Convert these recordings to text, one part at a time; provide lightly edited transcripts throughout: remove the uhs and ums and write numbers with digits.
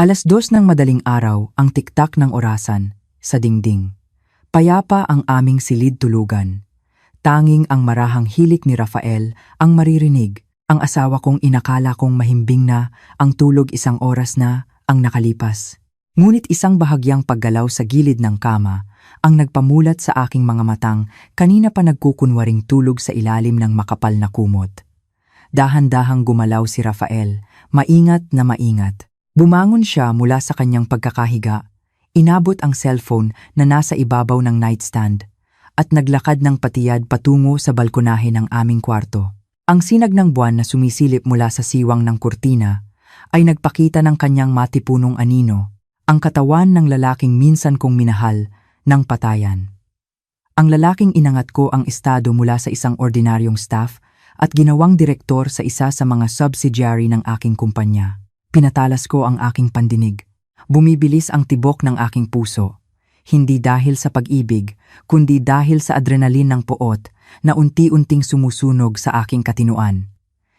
2:00 ng madaling araw ang tiktak ng orasan sa dingding. Payapa ang aming silid tulugan. Tanging ang marahang hilik ni Rafael ang maririnig. Ang asawa kong inakala kong mahimbing na, ang tulog 1 oras na ang nakalipas. Ngunit isang bahagyang paggalaw sa gilid ng kama ang nagpamulat sa aking mga matang kanina pa nagkukunwaring tulog sa ilalim ng makapal na kumot. Dahan-dahang gumalaw si Rafael, maingat na maingat. Bumangon siya mula sa kanyang pagkakahiga, inabot ang cellphone na nasa ibabaw ng nightstand, at naglakad ng patiyad patungo sa balkonahe ng aming kwarto. Ang sinag ng buwan na sumisilip mula sa siwang ng kurtina ay nagpakita ng kanyang matipunong anino, ang katawan ng lalaking minsan kong minahal ng patayan. Ang lalaking inangat ko ang estado mula sa isang ordinaryong staff at ginawang direktor sa isa sa mga subsidiary ng aking kumpanya. Pinatalas ko ang aking pandinig. Bumibilis ang tibok ng aking puso. Hindi dahil sa pag-ibig, kundi dahil sa adrenalin ng poot na unti-unting sumusunog sa aking katinuan.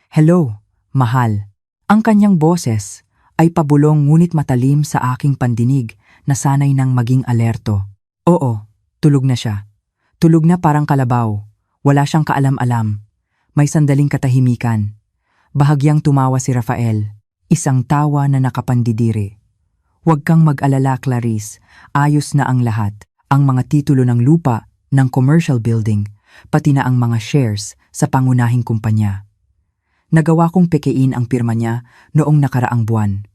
"Hello, mahal." Ang kanyang boses ay pabulong ngunit matalim sa aking pandinig na sanay nang maging alerto. Oo, tulog na siya. Tulog na parang kalabaw. Wala siyang kaalam-alam. May sandaling katahimikan. Bahagyang tumawa si Rafael. Isang tawa na nakapandidiri. "Huwag kang mag-alala, Clarice. Ayos na ang lahat. Ang mga titulo ng lupa, ng commercial building, pati na ang mga shares sa pangunahing kumpanya. Nagawa kong pekein ang pirma niya noong nakaraang buwan.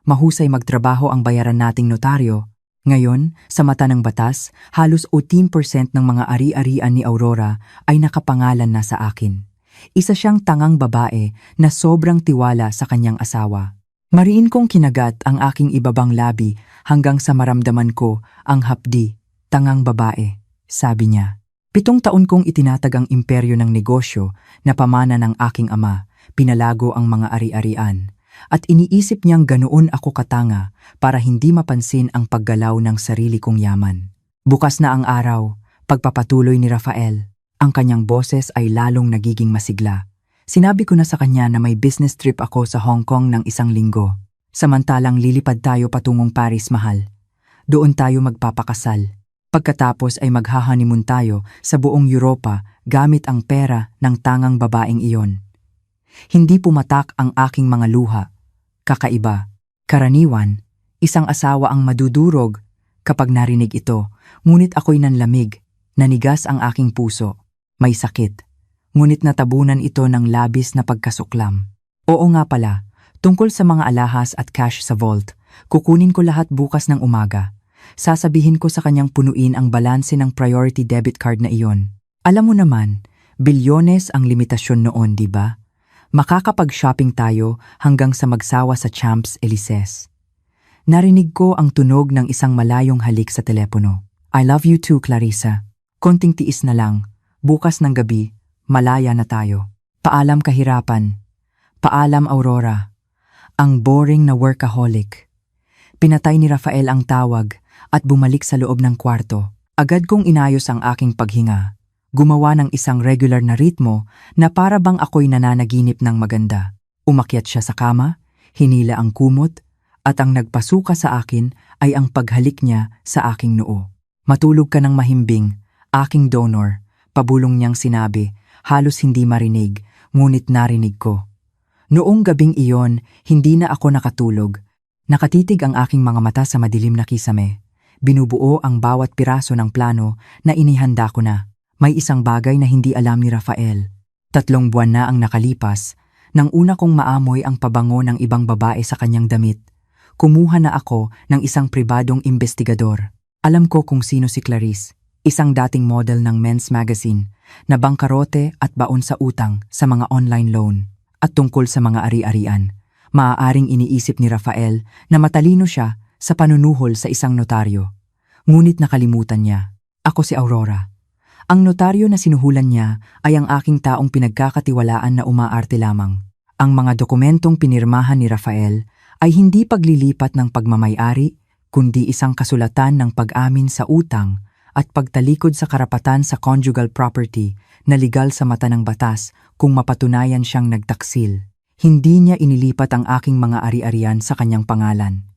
Mahusay magtrabaho ang bayaran nating notaryo. Ngayon, sa mata ng batas, halos 18% ng mga ari-arian ni Aurora ay nakapangalan na sa akin. Isa siyang tangang babae na sobrang tiwala sa kanyang asawa. Mariin kong kinagat ang aking ibabang labi hanggang sa maramdaman ko ang hapdi, tangang babae, sabi niya. 7 taon kong itinatag ang imperyo ng negosyo na pamana ng aking ama, pinalago ang mga ari-arian, at iniisip niyang ganoon ako katanga para hindi mapansin ang paggalaw ng sarili kong yaman. Bukas na ang araw, pagpapatuloy ni Rafael. Ang kanyang boses ay lalong nagiging masigla. Sinabi ko na sa kanya na may business trip ako sa Hong Kong ng 1 linggo. Samantalang lilipad tayo patungong Paris, mahal. Doon tayo magpapakasal. Pagkatapos ay magha-honeymoon tayo sa buong Europa gamit ang pera ng tangang babaeng iyon. Hindi pumatak ang aking mga luha. Kakaiba. Karaniwan, isang asawa ang madudurog kapag narinig ito, ngunit ako'y nanlamig, nanigas ang aking puso. May sakit, ngunit natabunan ito ng labis na pagkasuklam. Oo nga pala, tungkol sa mga alahas at cash sa vault, kukunin ko lahat bukas ng umaga. Sasabihin ko sa kanyang punuin ang balanse ng priority debit card na iyon. Alam mo naman, bilyones ang limitasyon noon, di ba? Makakapag-shopping tayo hanggang sa magsawa sa Champs-Élysées. Narinig ko ang tunog ng isang malayong halik sa telepono. "I love you too, Clarissa. Konting tiis na lang. Bukas ng gabi, malaya na tayo. Paalam kahirapan. Paalam Aurora." Ang boring na workaholic. Pinatay ni Rafael ang tawag at bumalik sa loob ng kwarto. Agad kong inayos ang aking paghinga. Gumawa ng isang regular na ritmo na para bang ako'y nananaginip ng maganda. Umakyat siya sa kama, hinila ang kumot, at ang nagpasuka sa akin ay ang paghalik niya sa aking noo. "Matulog ka ng mahimbing, aking donor." Pabulong niyang sinabi, halos hindi marinig, ngunit narinig ko. Noong gabing iyon, hindi na ako nakatulog. Nakatitig ang aking mga mata sa madilim na kisame. Binubuo ang bawat piraso ng plano na inihanda ko na. May isang bagay na hindi alam ni Rafael. 3 buwan na ang nakalipas, nang una kong maamoy ang pabango ng ibang babae sa kanyang damit. Kumuha na ako ng isang pribadong investigador. Alam ko kung sino si Clarice. Isang dating model ng men's magazine na bangkarote at baon sa utang sa mga online loan. At tungkol sa mga ari-arian, maaaring iniisip ni Rafael na matalino siya sa panunuhol sa isang notaryo. Ngunit nakalimutan niya, ako si Aurora. Ang notaryo na sinuhulan niya ay ang aking taong pinagkakatiwalaan na umaarte lamang. Ang mga dokumentong pinirmahan ni Rafael ay hindi paglilipat ng pagmamayari, kundi isang kasulatan ng pag-amin sa utang at pagtalikod sa karapatan sa conjugal property na legal sa mata ng batas kung mapatunayan siyang nagtaksil. Hindi niya inilipat ang aking mga ari-arian sa kanyang pangalan.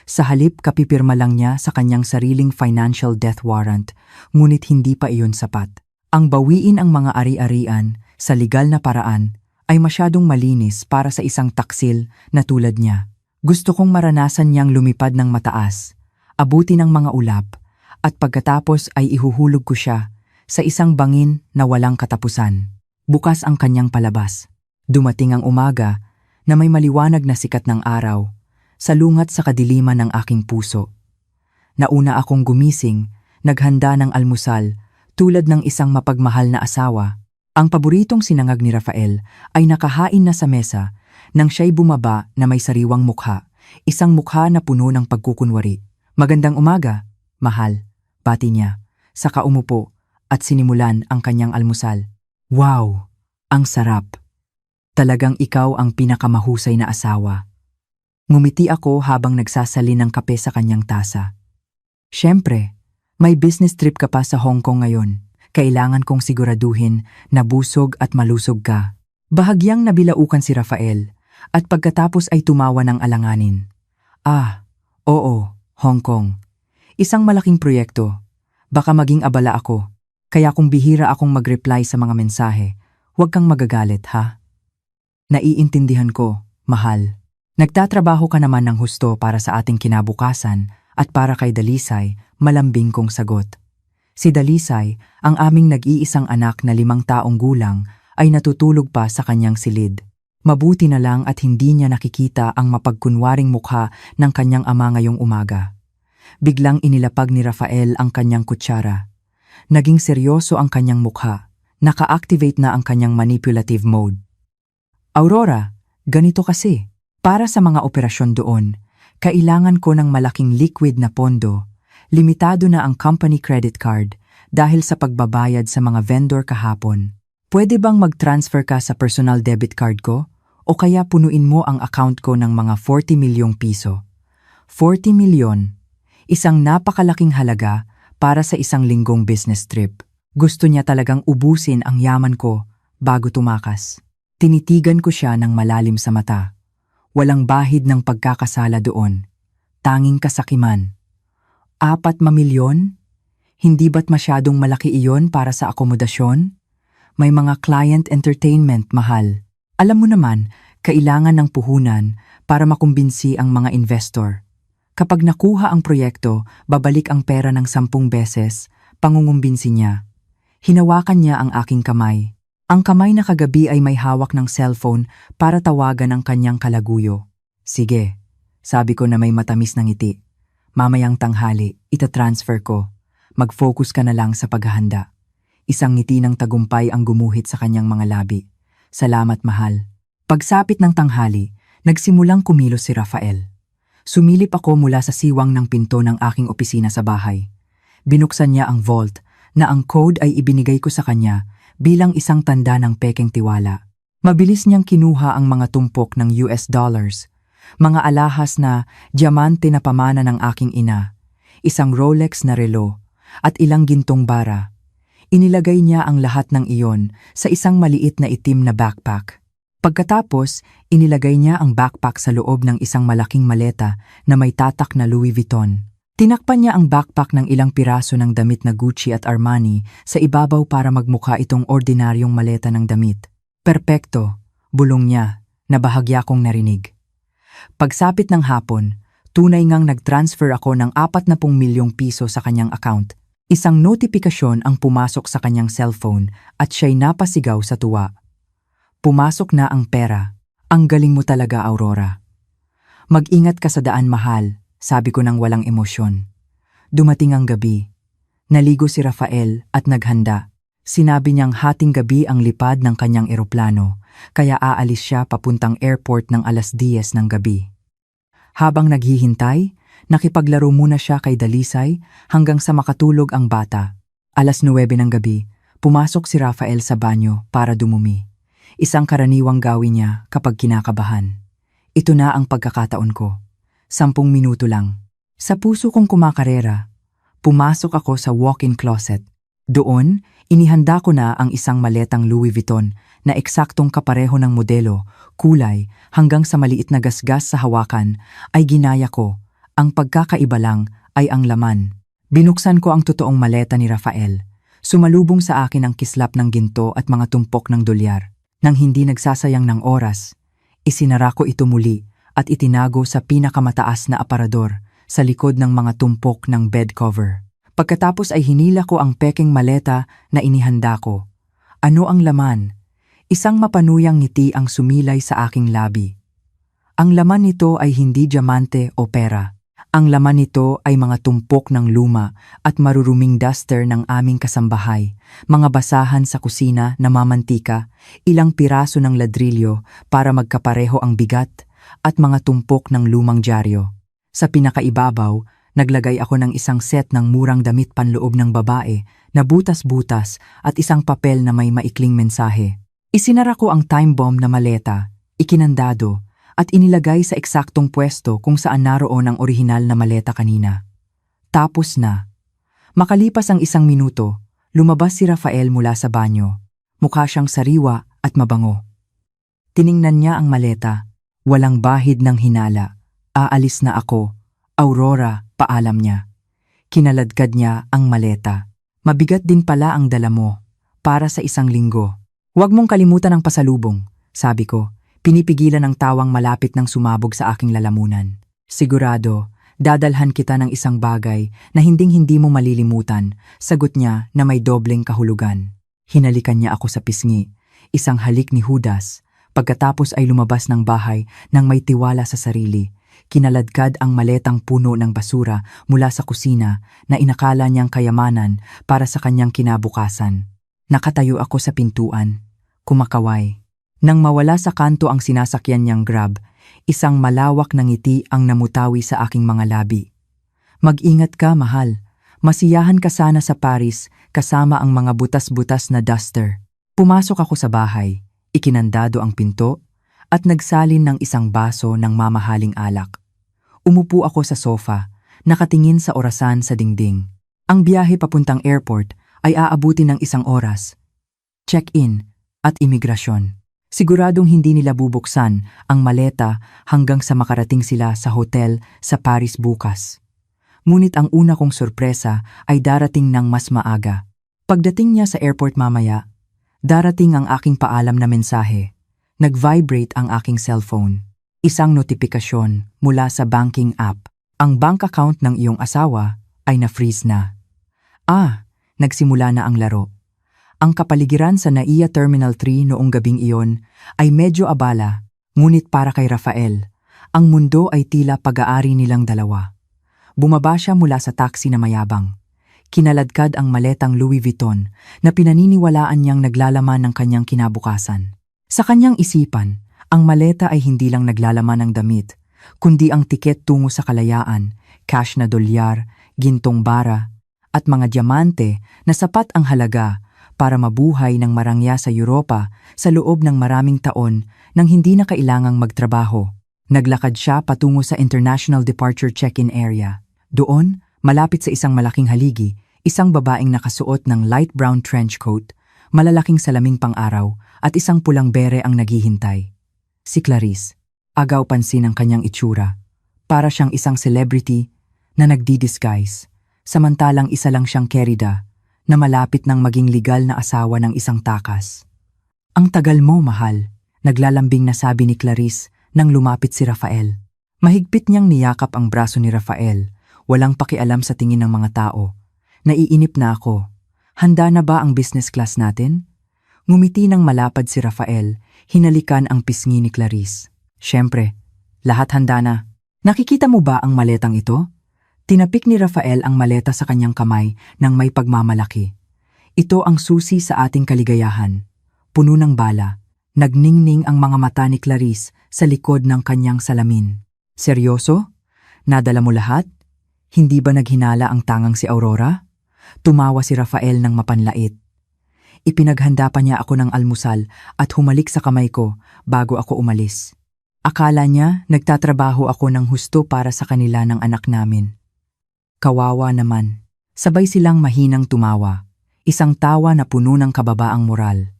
Sa halip kapipirma lang niya sa kanyang sariling financial death warrant, ngunit hindi pa iyon sapat. Ang bawiin ang mga ari-arian sa legal na paraan ay masyadong malinis para sa isang taksil na tulad niya. Gusto kong maranasan niyang lumipad ng mataas, abuti ng mga ulap, at pagkatapos ay ihuhulog ko siya sa isang bangin na walang katapusan. Bukas ang kanyang palabas. Dumating ang umaga na may maliwanag na sikat ng araw, salungat sa kadiliman ng aking puso. Nauna akong gumising, naghanda ng almusal, tulad ng isang mapagmahal na asawa. Ang paboritong sinangag ni Rafael ay nakahain na sa mesa nang siya'y bumaba na may sariwang mukha, isang mukha na puno ng pagkukunwari. "Magandang umaga, mahal," bati niya, saka umupo at sinimulan ang kanyang almusal. "Wow, ang sarap. Talagang ikaw ang pinakamahusay na asawa." Ngumiti ako habang nagsasalin ng kape sa kanyang tasa. "Siyempre, may business trip ka pa sa Hong Kong ngayon. Kailangan kong siguraduhin na busog at malusog ka." Bahagyang nabilaukan si Rafael at pagkatapos ay tumawa ng alanganin. "Ah, oo, Hong Kong. Isang malaking proyekto. Baka maging abala ako. Kaya kung bihira akong mag-reply sa mga mensahe, huwag kang magagalit, ha? Naiintindihan ko, mahal. Nagtatrabaho ka naman ng husto para sa ating kinabukasan at para kay Dalisay, malambing kong sagot. Si Dalisay, ang aming nag-iisang anak na 5 taong gulang, ay natutulog pa sa kanyang silid. Mabuti na lang at hindi niya nakikita ang mapagkunwaring mukha ng kanyang ama ngayong umaga. Biglang inilapag ni Rafael ang kanyang kutsara. Naging seryoso ang kanyang mukha. Naka-activate na ang kanyang manipulative mode. "Aurora, ganito kasi. Para sa mga operasyon doon, kailangan ko ng malaking liquid na pondo. Limitado na ang company credit card dahil sa pagbabayad sa mga vendor kahapon. Pwede bang mag-transfer ka sa personal debit card ko? O kaya punuin mo ang account ko ng mga 40 milyong piso. 40 milyon. Isang napakalaking halaga para sa isang linggong business trip. Gusto niya talagang ubusin ang yaman ko bago tumakas. Tinitigan ko siya ng malalim sa mata. Walang bahid ng pagkakasala doon. Tanging kasakiman. 4 milyon? Hindi ba't masyadong malaki iyon para sa akomodasyon? May mga client entertainment, mahal. Alam mo naman, kailangan ng puhunan para makumbinsi ang mga investor. Kapag nakuha ang proyekto, babalik ang pera ng 10 beses, pangungumbinsi niya. Hinawakan niya ang aking kamay. Ang kamay na kagabi ay may hawak ng cellphone para tawagan ang kanyang kalaguyo. "Sige," sabi ko na may matamis na ngiti. "Mamayang tanghali, itatransfer ko. Mag-focus ka na lang sa paghahanda." Isang ngiti ng tagumpay ang gumuhit sa kanyang mga labi. "Salamat, mahal." Pagsapit ng tanghali, nagsimulang kumilos si Rafael. Sumilip ako mula sa siwang ng pinto ng aking opisina sa bahay. Binuksan niya ang vault na ang code ay ibinigay ko sa kanya bilang isang tanda ng pekeng tiwala. Mabilis niyang kinuha ang mga tumpok ng US dollars, mga alahas na diamante na pamana ng aking ina, isang Rolex na relo, at ilang gintong bara. Inilagay niya ang lahat ng iyon sa isang maliit na itim na backpack. Pagkatapos, inilagay niya ang backpack sa loob ng isang malaking maleta na may tatak na Louis Vuitton. Tinakpan niya ang backpack ng ilang piraso ng damit na Gucci at Armani sa ibabaw para magmukha itong ordinaryong maleta ng damit. "Perpekto," bulong niya, na bahagya kong narinig. Pagsapit ng hapon, tunay ngang nag-transfer ako ng 40 milyong piso sa kanyang account. Isang notifikasyon ang pumasok sa kanyang cellphone at siya'y napasigaw sa tuwa. "Pumasok na ang pera. Ang galing mo talaga, Aurora." "Mag-ingat ka sa daan, mahal," sabi ko nang walang emosyon. Dumating ang gabi. Naligo si Rafael at naghanda. Sinabi niyang hating gabi ang lipad ng kanyang eroplano, kaya aalis siya papuntang airport ng 10:00 ng gabi. Habang naghihintay, nakipaglaro muna siya kay Dalisay hanggang sa makatulog ang bata. 9:00 ng gabi, pumasok si Rafael sa banyo para dumumi. Isang karaniwang gawin niya kapag kinakabahan. Ito na ang pagkakataon ko. 10 minuto lang. Sa puso kong kumakarera, pumasok ako sa walk-in closet. Doon, inihanda ko na ang isang maletang Louis Vuitton na eksaktong kapareho ng modelo, kulay, hanggang sa maliit na gasgas sa hawakan ay ginaya ko Ang pagkakaiba lang ay ang laman. Binuksan ko ang totoong maleta ni Rafael. Sumalubong sa akin ang kislap ng ginto at mga tumpok ng dolyar. Nang hindi nagsasayang ng oras, isinara ko ito muli at itinago sa pinakamataas na aparador sa likod ng mga tumpok ng bed cover. Pagkatapos ay hinila ko ang peking maleta na inihanda ko. Ano ang laman? Isang mapanuyang ngiti ang sumilay sa aking labi. Ang laman nito ay hindi diamante o pera. Ang laman nito ay mga tumpok ng luma at maruruming duster ng aming kasambahay, mga basahan sa kusina na mamantika, ilang piraso ng ladrilyo para magkapareho ang bigat, at mga tumpok ng lumang dyaryo. Sa pinakaibabaw, naglagay ako ng isang set ng murang damit panloob ng babae na butas-butas at isang papel na may maikling mensahe. Isinara ko ang time bomb na maleta, ikinandado, at inilagay sa eksaktong pwesto kung saan naroon ang orihinal na maleta kanina. Tapos na. Makalipas ang 1 minuto, lumabas si Rafael mula sa banyo. Mukha siyang sariwa at mabango. Tiningnan niya ang maleta. Walang bahid ng hinala. Aalis na ako. Aurora, paalam niya. Kinaladkad niya ang maleta. Mabigat din pala ang dala mo. Para sa 1 linggo. Huwag mong kalimutan ang pasalubong, sabi ko. Pinipigilan ang tawang malapit ng sumabog sa aking lalamunan. Sigurado, dadalhan kita ng isang bagay na hinding-hindi mo malilimutan, sagot niya na may dobleng kahulugan. Hinalikan niya ako sa pisngi, isang halik ni Judas. Pagkatapos ay lumabas ng bahay nang may tiwala sa sarili. Kinaladkad ang maletang puno ng basura mula sa kusina na inakala niyang kayamanan para sa kanyang kinabukasan. Nakatayo ako sa pintuan, kumakaway. Nang mawala sa kanto ang sinasakyan niyang Grab, isang malawak na ngiti ang namutawi sa aking mga labi. Mag-ingat ka, mahal. Masiyahan ka sana sa Paris kasama ang mga butas-butas na duster. Pumasok ako sa bahay, ikinandado ang pinto, at nagsalin ng isang baso ng mamahaling alak. Umupo ako sa sofa, nakatingin sa orasan sa dingding. Ang biyahe papuntang airport ay aabuti ng 1 oras. Check-in at imigrasyon. Siguradong hindi nila bubuksan ang maleta hanggang sa makarating sila sa hotel sa Paris bukas. Ngunit ang una kong sorpresa ay darating ng mas maaga. Pagdating niya sa airport mamaya, darating ang aking paalam na mensahe. Nag-vibrate ang aking cellphone. Isang notifikasyon mula sa banking app. Ang bank account ng iyong asawa ay na-freeze na. Nagsimula na ang laro. Ang kapaligiran sa NAIA Terminal 3 noong gabing iyon ay medyo abala, ngunit para kay Rafael, ang mundo ay tila pag-aari nilang dalawa. Bumaba siya mula sa taxi na mayabang. Kinaladkad ang maletang Louis Vuitton na pinaniniwalaan niyang naglalaman ng kanyang kinabukasan. Sa kanyang isipan, ang maleta ay hindi lang naglalaman ng damit, kundi ang tiket tungo sa kalayaan, cash na dolyar, gintong bara, at mga diamante na sapat ang halaga para mabuhay ng marangya sa Europa sa loob ng maraming taon nang hindi na kailangang magtrabaho. Naglakad siya patungo sa International Departure Check-in Area. Doon, malapit sa isang malaking haligi, isang babaeng nakasuot ng light brown trench coat, malalaking salaming pang-araw at isang pulang bere ang naghihintay. Si Clarice. Agaw pansin ang kanyang itsura. Para siyang isang celebrity na nagdi-disguise, samantalang isa lang siyang kerida na malapit ng maging legal na asawa ng isang takas. Ang tagal mo, mahal, naglalambing na sabi ni Clarice nang lumapit si Rafael. Mahigpit niyang niyakap ang braso ni Rafael, walang pakialam sa tingin ng mga tao. Naiinip na ako. Handa na ba ang business class natin? Ngumiti ng malapad si Rafael, hinalikan ang pisngi ni Clarice. Siyempre, lahat handa na. Nakikita mo ba ang maletang ito? Tinapik ni Rafael ang maleta sa kanyang kamay nang may pagmamalaki. Ito ang susi sa ating kaligayahan. Puno ng bala. Nagningning ang mga mata ni Clarice sa likod ng kanyang salamin. Seryoso? Nadala mo lahat? Hindi ba naghinala ang tangang si Aurora? Tumawa si Rafael ng mapanlait. Ipinaghanda pa niya ako ng almusal at humalik sa kamay ko bago ako umalis. Akala niya nagtatrabaho ako ng husto para sa kanila ng anak namin. Kawawa naman. Sabay silang mahinang tumawa. Isang tawa na puno ng kababaang moral.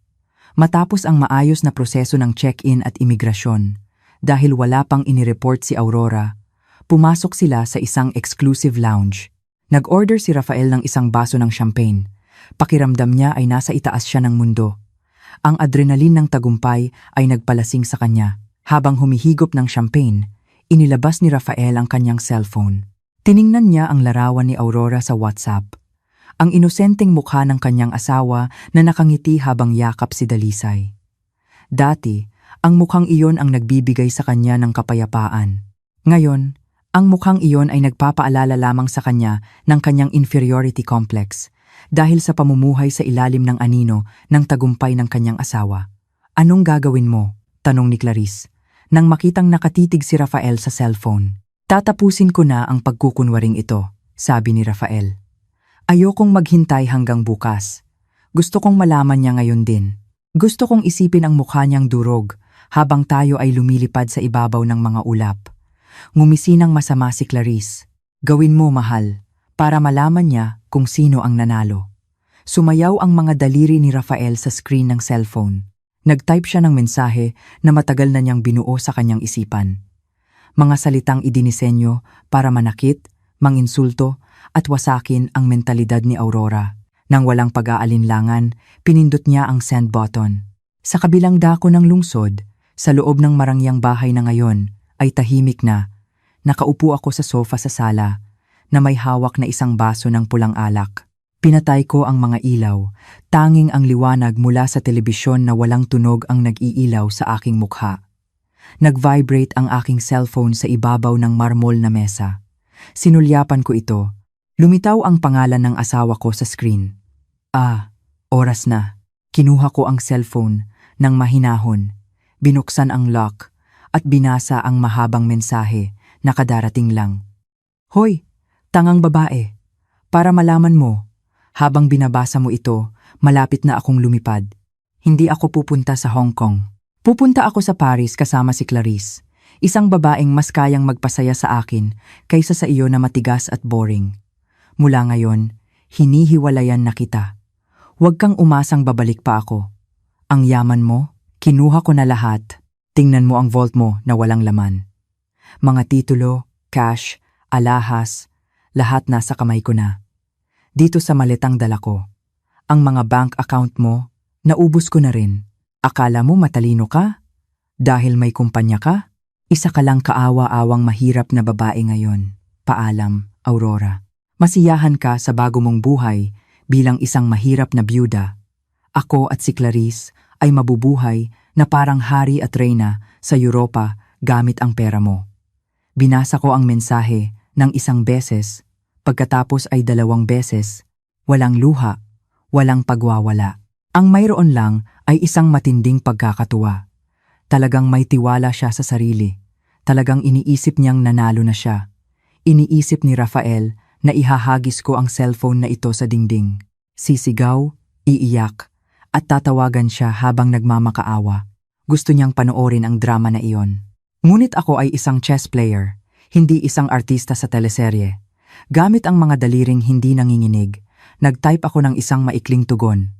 Matapos ang maayos na proseso ng check-in at imigrasyon, dahil wala pang inireport si Aurora, Pumasok sila sa isang exclusive lounge. Nag-order si Rafael ng isang baso ng champagne. Pakiramdam niya ay nasa itaas siya ng mundo. Ang adrenalin ng tagumpay ay nagpalasing sa kanya. Habang humihigop ng champagne, inilabas ni Rafael ang kanyang cellphone. Tiningnan niya ang larawan ni Aurora sa WhatsApp. Ang inosenteng mukha ng kanyang asawa na nakangiti habang yakap si Dalisay. Dati, ang mukhang iyon ang nagbibigay sa kanya ng kapayapaan. Ngayon, ang mukhang iyon ay nagpapaalala lamang sa kanya ng kanyang inferiority complex dahil sa pamumuhay sa ilalim ng anino ng tagumpay ng kanyang asawa. Anong gagawin mo? Tanong ni Clarice, nang makitang nakatitig si Rafael sa cellphone. Tatapusin ko na ang pagkukunwaring ito, sabi ni Rafael. Ayokong maghintay hanggang bukas. Gusto kong malaman niya ngayon din. Gusto kong isipin ang mukha niyang durog habang tayo ay lumilipad sa ibabaw ng mga ulap. Ngumisi ng masama si Clarice. Gawin mo, mahal, para malaman niya kung sino ang nanalo. Sumayaw ang mga daliri ni Rafael sa screen ng cellphone. Nag-type siya ng mensahe na matagal na niyang binuo sa kanyang isipan. Mga salitang idinisenyo para manakit, manginsulto at wasakin ang mentalidad ni Aurora. Nang walang pag-aalinlangan, pinindot niya ang send button. Sa kabilang dako ng lungsod, sa loob ng marangyang bahay na ngayon, ay tahimik na. Nakaupo ako sa sofa sa sala na may hawak na isang baso ng pulang alak. Pinatay ko ang mga ilaw, tanging ang liwanag mula sa telebisyon na walang tunog ang nag-iilaw sa aking mukha. Nag-vibrate ang aking cellphone sa ibabaw ng marmol na mesa. Sinulyapan ko ito. Lumitaw ang pangalan ng asawa ko sa screen. Oras na. Kinuha ko ang cellphone ng mahinahon. Binuksan ang lock at binasa ang mahabang mensahe na kadarating lang. Hoy, tangang babae. Para malaman mo, habang binabasa mo ito, malapit na akong lumipad. Hindi ako pupunta sa Hong Kong. Pupunta ako sa Paris kasama si Clarice, isang babaeng mas kayang magpasaya sa akin kaysa sa iyo na matigas at boring. Mula ngayon, hinihiwalayan na kita. Huwag kang umasang babalik pa ako. Ang yaman mo, kinuha ko na lahat. Tingnan mo ang vault mo na walang laman. Mga titulo, cash, alahas, lahat nasa kamay ko na. Dito sa maletang dala ko. Ang mga bank account mo, naubos ko na rin. Akala mo matalino ka? Dahil may kumpanya ka? Isa ka lang kaawa-awang mahirap na babae ngayon. Paalam, Aurora. Masiyahan ka sa bago mong buhay bilang isang mahirap na byuda. Ako at si Clarice ay mabubuhay na parang hari at reyna sa Europa gamit ang pera mo. Binasa ko ang mensahe ng isang beses, pagkatapos ay 2 beses, walang luha, walang pagwawala. Ang mayroon lang ay isang matinding pagkakatuwa. Talagang may tiwala siya sa sarili. Talagang iniisip niyang nanalo na siya. Iniisip ni Rafael na ihahagis ko ang cellphone na ito sa dingding. Sisigaw, iiyak, at tatawagan siya habang nagmamakaawa. Gusto niyang panoorin ang drama na iyon. Ngunit ako ay isang chess player, hindi isang artista sa teleserye. Gamit ang mga daliring hindi nanginginig, nag-type ako ng isang maikling tugon.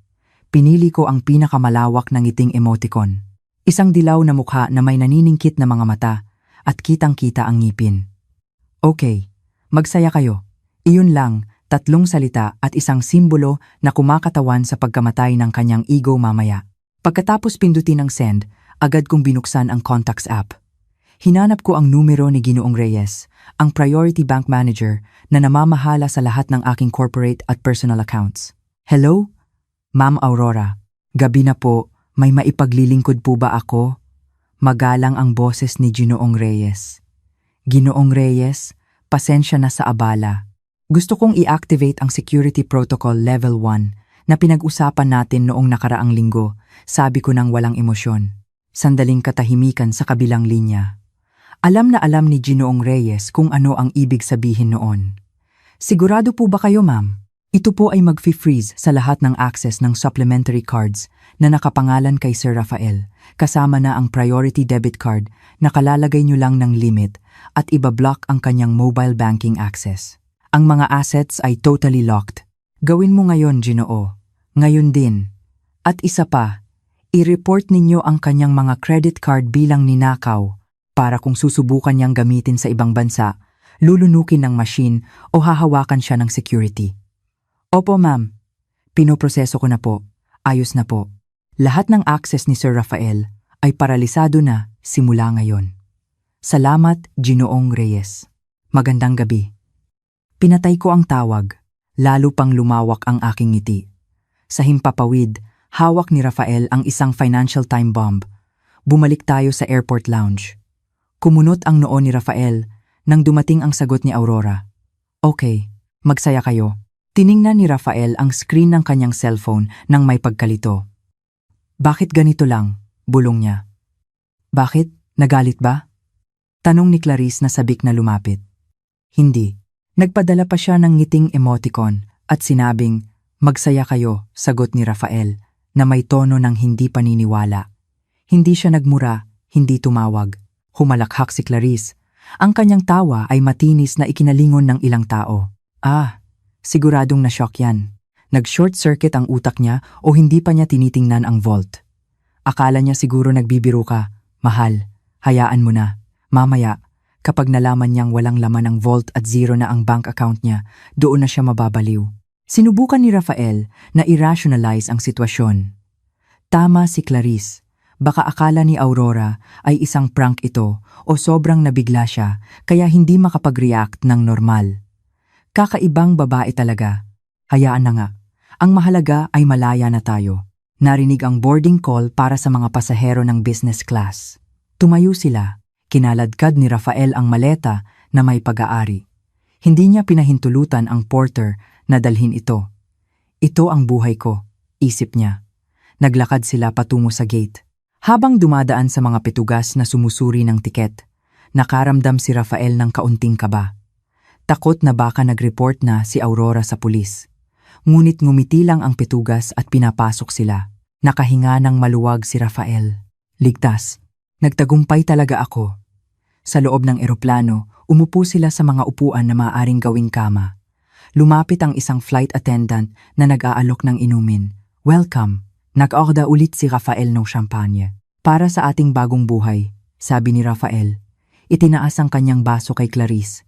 Pinili ko ang pinakamalawak na ngiting emoticon. Isang dilaw na mukha na may naniningkit na mga mata at kitang-kita ang ngipin. Okay, magsaya kayo. Iyon lang, 3 salita at isang simbolo na kumakatawan sa pagkamatay ng kanyang ego mamaya. Pagkatapos pindutin ang send, agad kong binuksan ang contacts app. Hinanap ko ang numero ni Ginoong Reyes, ang priority bank manager na namamahala sa lahat ng aking corporate at personal accounts. Hello? Ma'am Aurora, gabi na po, may maipaglilingkod po ba ako? Magalang ang boses ni Ginoong Reyes. Ginoong Reyes, pasensya na sa abala. Gusto kong i-activate ang Security Protocol Level 1 na pinag-usapan natin noong nakaraang linggo, sabi ko nang walang emosyon. Sandaling katahimikan sa kabilang linya. Alam na alam ni Ginoong Reyes kung ano ang ibig sabihin noon. Sigurado po ba kayo, ma'am? Ito po ay mag-freeze sa lahat ng access ng supplementary cards na nakapangalan kay Sir Rafael, kasama na ang priority debit card na kalalagay nyo lang ng limit at ibablock ang kanyang mobile banking access. Ang mga assets ay totally locked. Gawin mo ngayon, Ginoo. Ngayon din. At isa pa, i-report ninyo ang kanyang mga credit card bilang ninakaw para kung susubukan niyang gamitin sa ibang bansa, lulunukin ng machine o hahawakan siya ng security. Opo ma'am, pinoproseso ko na po, ayos na po. Lahat ng access ni Sir Rafael ay paralisado na simula ngayon. Salamat, Ginoong Reyes. Magandang gabi. Pinatay ko ang tawag, lalo pang lumawak ang aking ngiti. Sa himpapawid, hawak ni Rafael ang isang financial time bomb. Bumalik tayo sa airport lounge. Kumunot ang noo ni Rafael nang dumating ang sagot ni Aurora. Okay, magsaya kayo. Tiningnan ni Rafael ang screen ng kanyang cellphone nang may pagkalito. Bakit ganito lang? Bulong niya. Bakit? Nagalit ba? Tanong ni Clarice na sabik na lumapit. Hindi. Nagpadala pa siya ng ngiting emoticon at sinabing, magsaya kayo, sagot ni Rafael na may tono ng hindi paniniwala. Hindi siya nagmura, hindi tumawag. Humalakhak si Clarice. Ang kanyang tawa ay matinis na ikinalingon ng ilang tao. Siguradong na-shock yan. Nag-short circuit ang utak niya o hindi pa niya tinitingnan ang vault. Akala niya siguro nagbibiro ka. Mahal, hayaan mo na. Mamaya, kapag nalaman niyang walang laman ang vault at zero na ang bank account niya, doon na siya mababaliw. Sinubukan ni Rafael na i-rationalize ang sitwasyon. Tama si Clarice. Baka akala ni Aurora ay isang prank ito o sobrang nabigla siya kaya hindi makapag-react ng normal. Kakaibang babae talaga. Hayaan na nga. Ang mahalaga ay malaya na tayo. Narinig ang boarding call para sa mga pasahero ng business class. Tumayo sila. Kinaladkad ni Rafael ang maleta na may pag-aari. Hindi niya pinahintulutan ang porter na dalhin ito. Ito ang buhay ko, isip niya. Naglakad sila patungo sa gate. Habang dumadaan sa mga petugas na sumusuri ng tiket, nakaramdam si Rafael ng kaunting kaba. Takot na baka nag-report na si Aurora sa pulis. Ngunit ngumiti lang ang petugas at pinapasok sila. Nakahinga ng maluwag si Rafael. Ligtas. Nagtagumpay talaga ako. Sa loob ng eroplano, umupo sila sa mga upuan na maaaring gawing kama. Lumapit ang isang flight attendant na nag-aalok ng inumin. Welcome. Nag-order ulit si Rafael ng champagne. Para sa ating bagong buhay, sabi ni Rafael. Itinaas ang kanyang baso kay Clarice.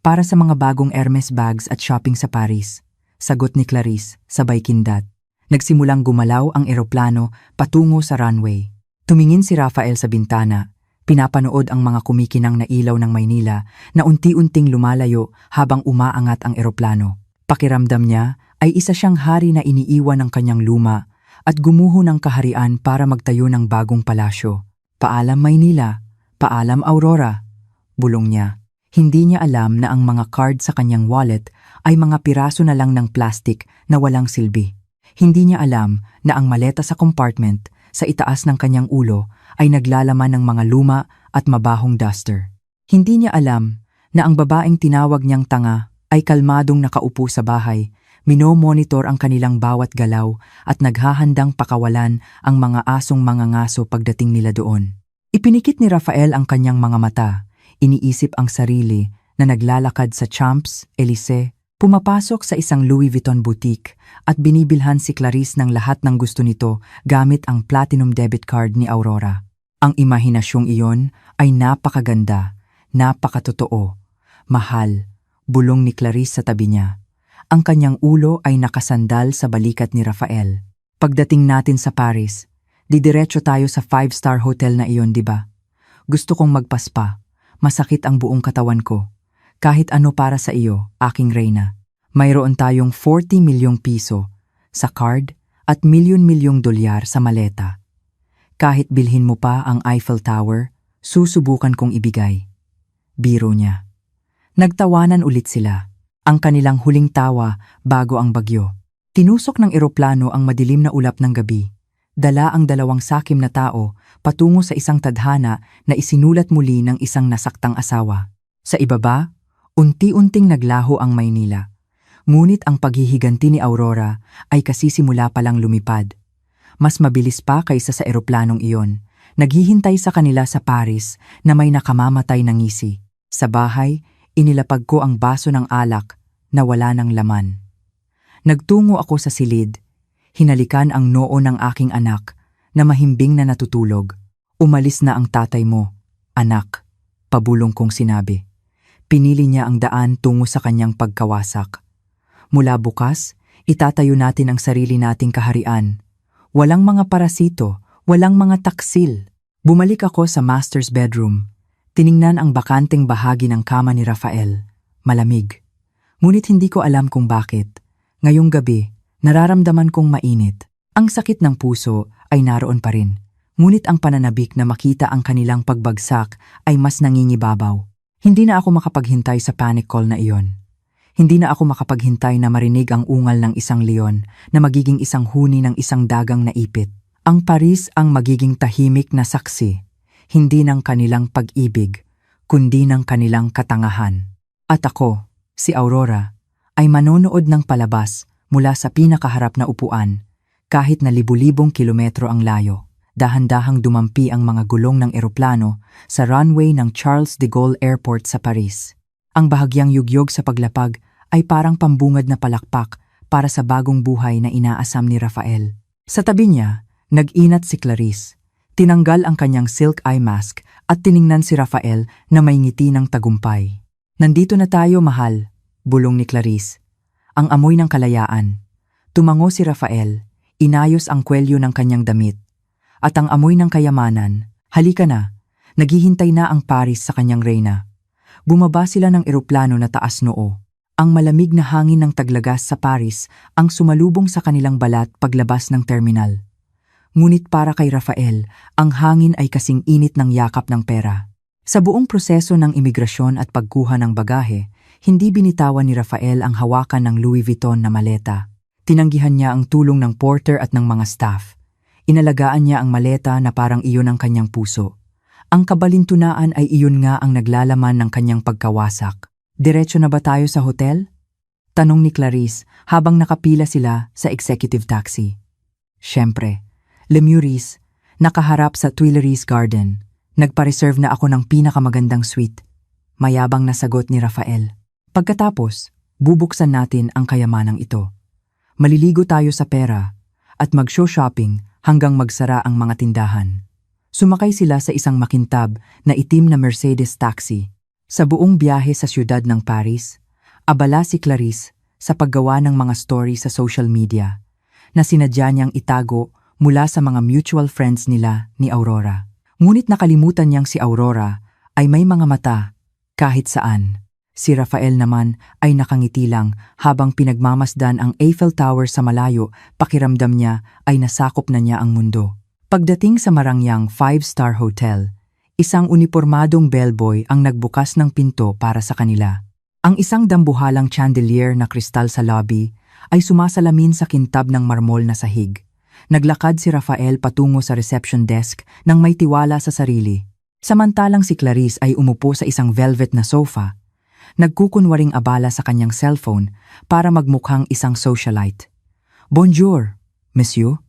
Para sa mga bagong Hermes bags at shopping sa Paris, sagot ni Clarice, sabay kindat. Nagsimulang gumalaw ang eroplano patungo sa runway. Tumingin si Rafael sa bintana, pinapanood ang mga kumikinang na ilaw ng Maynila na unti-unting lumalayo habang umaangat ang eroplano. Pakiramdam niya ay isa siyang hari na iniiwan ng kanyang luma at gumuho ng kaharian para magtayo ng bagong palasyo. Paalam Maynila, paalam Aurora, bulong niya. Hindi niya alam na ang mga card sa kanyang wallet ay mga piraso na lang ng plastic na walang silbi. Hindi niya alam na ang maleta sa compartment sa itaas ng kanyang ulo ay naglalaman ng mga luma at mabahong duster. Hindi niya alam na ang babaeng tinawag niyang tanga ay kalmadong nakaupo sa bahay, minomonitor ang kanilang bawat galaw at naghahandang pakawalan ang mga asong mangangaso pagdating nila doon. Ipinikit ni Rafael ang kanyang mga mata, iniisip ang sarili na naglalakad sa Champs-Élysées, pumapasok sa isang Louis Vuitton boutique at binibilhan si Clarice ng lahat ng gusto nito gamit ang platinum debit card ni Aurora. Ang imahinasyong iyon ay napakaganda, napakatotoo, mahal, bulong ni Clarice sa tabi niya. Ang kanyang ulo ay nakasandal sa balikat ni Rafael. Pagdating natin sa Paris, didiretso tayo sa 5-star hotel na iyon, di ba? Gusto kong magpaspa. Masakit ang buong katawan ko. Kahit ano para sa iyo, aking reyna. Mayroon tayong 40 milyong piso sa card at milyon-milyong dolyar sa maleta. Kahit bilhin mo pa ang Eiffel Tower, susubukan kong ibigay. Biro niya. Nagtawanan ulit sila. Ang kanilang huling tawa bago ang bagyo. Tinusok ng eroplano ang madilim na ulap ng gabi. Dala ang 2 sakim na tao patungo sa isang tadhana na isinulat muli ng isang nasaktang asawa. Sa ibaba, unti-unting naglaho ang Maynila. Ngunit ang paghihiganti ni Aurora ay kasisimula palang lumipad. Mas mabilis pa kaysa sa eroplanong iyon. Naghihintay sa kanila sa Paris na may nakamamatay na ngisi. Sa bahay, inilapag ko ang baso ng alak na wala ng laman. Nagtungo ako sa silid. Hinalikan ang noo ng aking anak na mahimbing na natutulog. Umalis na ang tatay mo, anak, pabulong kong sinabi. Pinili niya ang daan tungo sa kanyang pagkawasak. Mula bukas, itatayo natin ang sarili nating kaharian. Walang mga parasito, walang mga taksil. Bumalik ako sa master's bedroom. Tiningnan ang bakanteng bahagi ng kama ni Rafael. Malamig. Ngunit hindi ko alam kung bakit. Ngayong gabi, nararamdaman kong mainit. Ang sakit ng puso ay naroon pa rin. Ngunit ang pananabik na makita ang kanilang pagbagsak ay mas nangingibabaw. Hindi na ako makapaghintay sa panic call na iyon. Hindi na ako makapaghintay na marinig ang ungal ng isang leon na magiging isang huni ng isang dagang naipit. Ang Paris ang magiging tahimik na saksi, hindi ng kanilang pag-ibig, kundi ng kanilang katangahan. At ako, si Aurora, ay manonood ng palabas mula sa pinakaharap na upuan, kahit na libu-libong kilometro ang layo. Dahan-dahang dumampi ang mga gulong ng eroplano sa runway ng Charles de Gaulle Airport sa Paris. Ang bahagyang yugyog sa paglapag ay parang pambungad na palakpak para sa bagong buhay na inaasam ni Rafael. Sa tabi niya, nag-inat si Clarice. Tinanggal ang kanyang silk eye mask at tiningnan si Rafael na may ngiti ng tagumpay. Nandito na tayo, mahal, bulong ni Clarice. Ang amoy ng kalayaan. Tumango si Rafael, inayos ang kwelyo ng kanyang damit. At ang amoy ng kayamanan, halika na, naghihintay na ang Paris sa kanyang reyna. Bumaba sila ng eroplano na taas noo. Ang malamig na hangin ng taglagas sa Paris ang sumalubong sa kanilang balat paglabas ng terminal. Ngunit para kay Rafael, ang hangin ay kasing init ng yakap ng pera. Sa buong proseso ng imigrasyon at pagkuha ng bagahe, hindi binitawan ni Rafael ang hawakan ng Louis Vuitton na maleta. Tinanggihan niya ang tulong ng porter at ng mga staff. Inalagaan niya ang maleta na parang iyon ang kanyang puso. Ang kabalintunaan ay iyon nga ang naglalaman ng kanyang pagkawasak. Diretso na ba tayo sa hotel? Tanong ni Clarice habang nakapila sila sa executive taxi. Siyempre, Lemuris, nakaharap sa Tuileries Garden. Nagpa-reserve na ako ng pinakamagandang suite. Mayabang na sagot ni Rafael. Pagkatapos, bubuksan natin ang kayamanang ito. Maliligo tayo sa pera at mag-shopping hanggang magsara ang mga tindahan. Sumakay sila sa isang makintab na itim na Mercedes taxi. Sa buong biyahe sa siyudad ng Paris, abala si Clarice sa paggawa ng mga story sa social media na sinadya niyang itago mula sa mga mutual friends nila ni Aurora. Ngunit nakalimutan niyang si Aurora ay may mga mata kahit saan. Si Rafael naman ay nakangiti lang habang pinagmamasdan ang Eiffel Tower sa malayo, pakiramdam niya ay nasakop na niya ang mundo. Pagdating sa marangyang 5-star hotel, isang unipormadong bellboy ang nagbukas ng pinto para sa kanila. Ang isang dambuhalang chandelier na kristal sa lobby ay sumasalamin sa kintab ng marmol na sahig. Naglakad si Rafael patungo sa reception desk nang may tiwala sa sarili. Samantalang si Clarice ay umupo sa isang velvet na sofa, nagkukunwaring abala sa kanyang cellphone para magmukhang isang socialite. Bonjour, monsieur.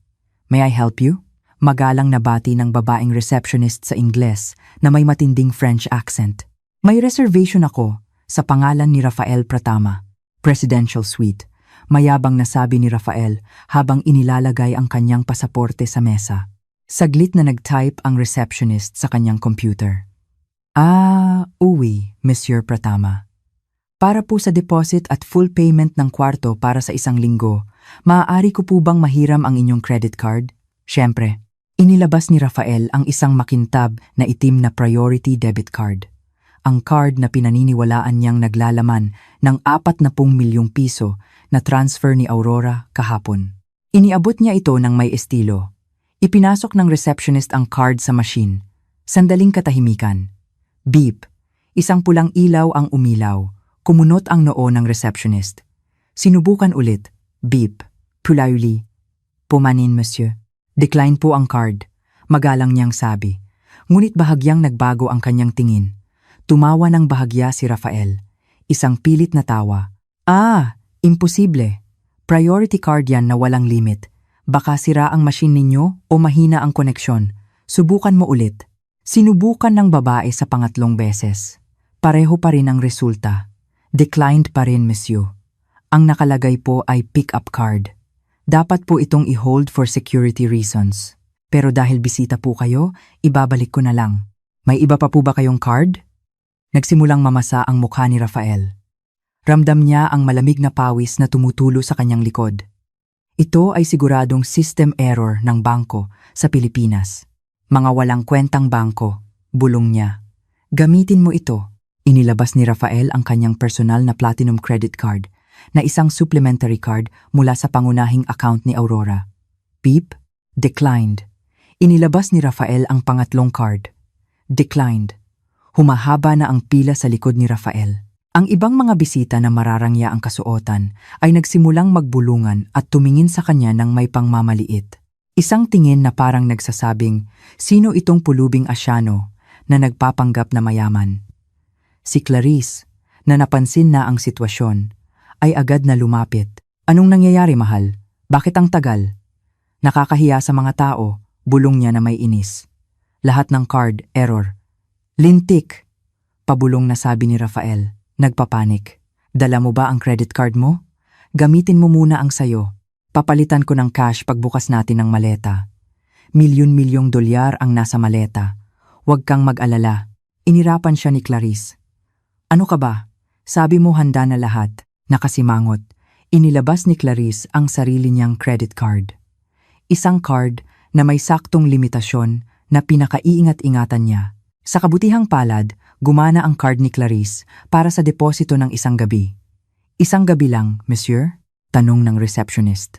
May I help you? Magalang na bati ng babaeng receptionist sa Ingles na may matinding French accent. May reservation ako sa pangalan ni Rafael Pratama, Presidential Suite. Mayabang na sabi ni Rafael habang inilalagay ang kanyang pasaporte sa mesa. Saglit na nag-type ang receptionist sa kanyang computer. Oui, Monsieur Pratama. Para po sa deposit at full payment ng kwarto para sa isang linggo, maaari ko po bang mahiram ang inyong credit card? Siyempre, inilabas ni Rafael ang isang makintab na itim na priority debit card. Ang card na pinaniniwalaan niyang naglalaman ng 40 milyong piso na transfer ni Aurora kahapon. Iniabot niya ito ng may estilo. Ipinasok ng receptionist ang card sa machine. Sandaling katahimikan. Beep. Isang pulang ilaw ang umilaw. Kumunot ang noo ng receptionist. Sinubukan ulit. Beep. Pulauli. Pumanin, monsieur. Decline po ang card. Magalang niyang sabi. Ngunit bahagyang nagbago ang kanyang tingin. Tumawa ng bahagya si Rafael. Isang pilit na tawa. Imposible. Priority card yan na walang limit. Baka sira ang machine ninyo o mahina ang koneksyon. Subukan mo ulit. Sinubukan ng babae sa pangatlong beses. Pareho pa rin ang resulta. Declined pa rin, monsieur. Ang nakalagay po ay pick-up card. Dapat po itong i-hold for security reasons. Pero dahil bisita po kayo, ibabalik ko na lang. May iba pa po ba kayong card? Nagsimulang mamasa ang mukha ni Rafael. Ramdam niya ang malamig na pawis na tumutulo sa kanyang likod. Ito ay siguradong system error ng bangko sa Pilipinas. Mga walang kwentang bangko, bulong niya. Gamitin mo ito. Inilabas ni Rafael ang kanyang personal na platinum credit card na isang supplementary card mula sa pangunahing account ni Aurora. Beep, declined. Inilabas ni Rafael ang pangatlong card. Declined. Humahaba na ang pila sa likod ni Rafael. Ang ibang mga bisita na mararangya ang kasuotan ay nagsimulang magbulungan at tumingin sa kanya ng may pangmamaliit. Isang tingin na parang nagsasabing, sino itong pulubing Asyano na nagpapanggap na mayaman? Si Clarice, na napansin na ang sitwasyon, ay agad na lumapit. Anong nangyayari, mahal? Bakit ang tagal? Nakakahiya sa mga tao, bulong niya na may inis. Lahat ng card, error. Lintik, pabulong na sabi ni Rafael, nagpapanik. Dala mo ba ang credit card mo? Gamitin mo muna ang sayo. Papalitan ko ng cash pagbukas natin ng maleta. Milyon-milyong dolyar ang nasa maleta. Huwag kang mag-alala. Inirapan siya ni Clarice. Ano ka ba? Sabi mo handa na lahat. Nakasimangot. Inilabas ni Clarice ang sarili niyang credit card. Isang card na may saktong limitasyon na pinakaiingat-ingatan niya. Sa kabutihang palad, gumana ang card ni Clarice para sa deposito ng isang gabi. Isang gabi lang, monsieur? Tanong ng receptionist.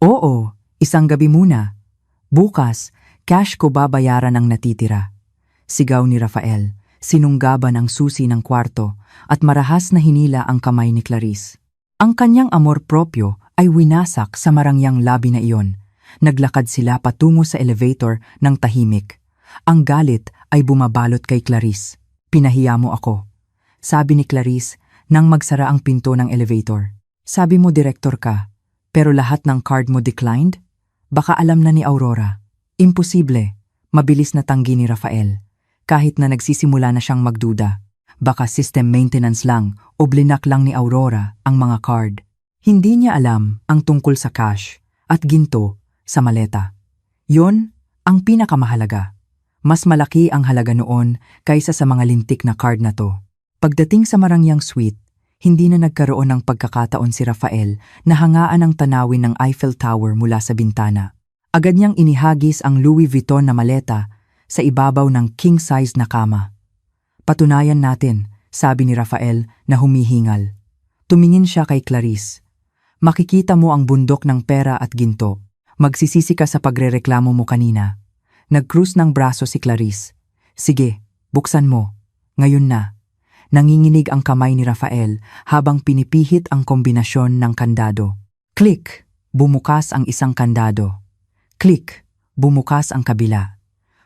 Oo, isang gabi muna. Bukas, cash ko babayaran ang natitira. Sigaw ni Rafael. Sinunggaban ang susi ng kwarto at marahas na hinila ang kamay ni Clarice. Ang kanyang amor propyo ay winasak sa marangyang labi na iyon. Naglakad sila patungo sa elevator ng tahimik. Ang galit ay bumabalot kay Clarice. Pinahiya mo ako, sabi ni Clarice nang magsara ang pinto ng elevator. Sabi mo direktor ka, pero lahat ng card mo declined? Baka alam na ni Aurora. Imposible, mabilis na tanggi ni Rafael. Kahit na nagsisimula na siyang magduda, baka system maintenance lang o blinak lang ni Aurora ang mga card. Hindi niya alam ang tungkol sa cash at ginto sa maleta. Yon ang pinakamahalaga. Mas malaki ang halaga noon kaysa sa mga lintik na card na to. Pagdating sa marangyang suite, hindi na nagkaroon ng pagkakataon si Rafael na hangaan ang tanawin ng Eiffel Tower mula sa bintana. Agad niyang inihagis ang Louis Vuitton na maleta sa ibabaw ng king-size na kama. Patunayan natin, sabi ni Rafael na humihingal. Tumingin siya kay Clarice. Makikita mo ang bundok ng pera at ginto. Magsisisi ka sa pagrereklamo mo kanina. Nag-cruise ng braso si Clarice. Sige, buksan mo. Ngayon na. Nanginginig ang kamay ni Rafael habang pinipihit ang kombinasyon ng kandado. Click! Bumukas ang isang kandado. Click! Bumukas ang kabila.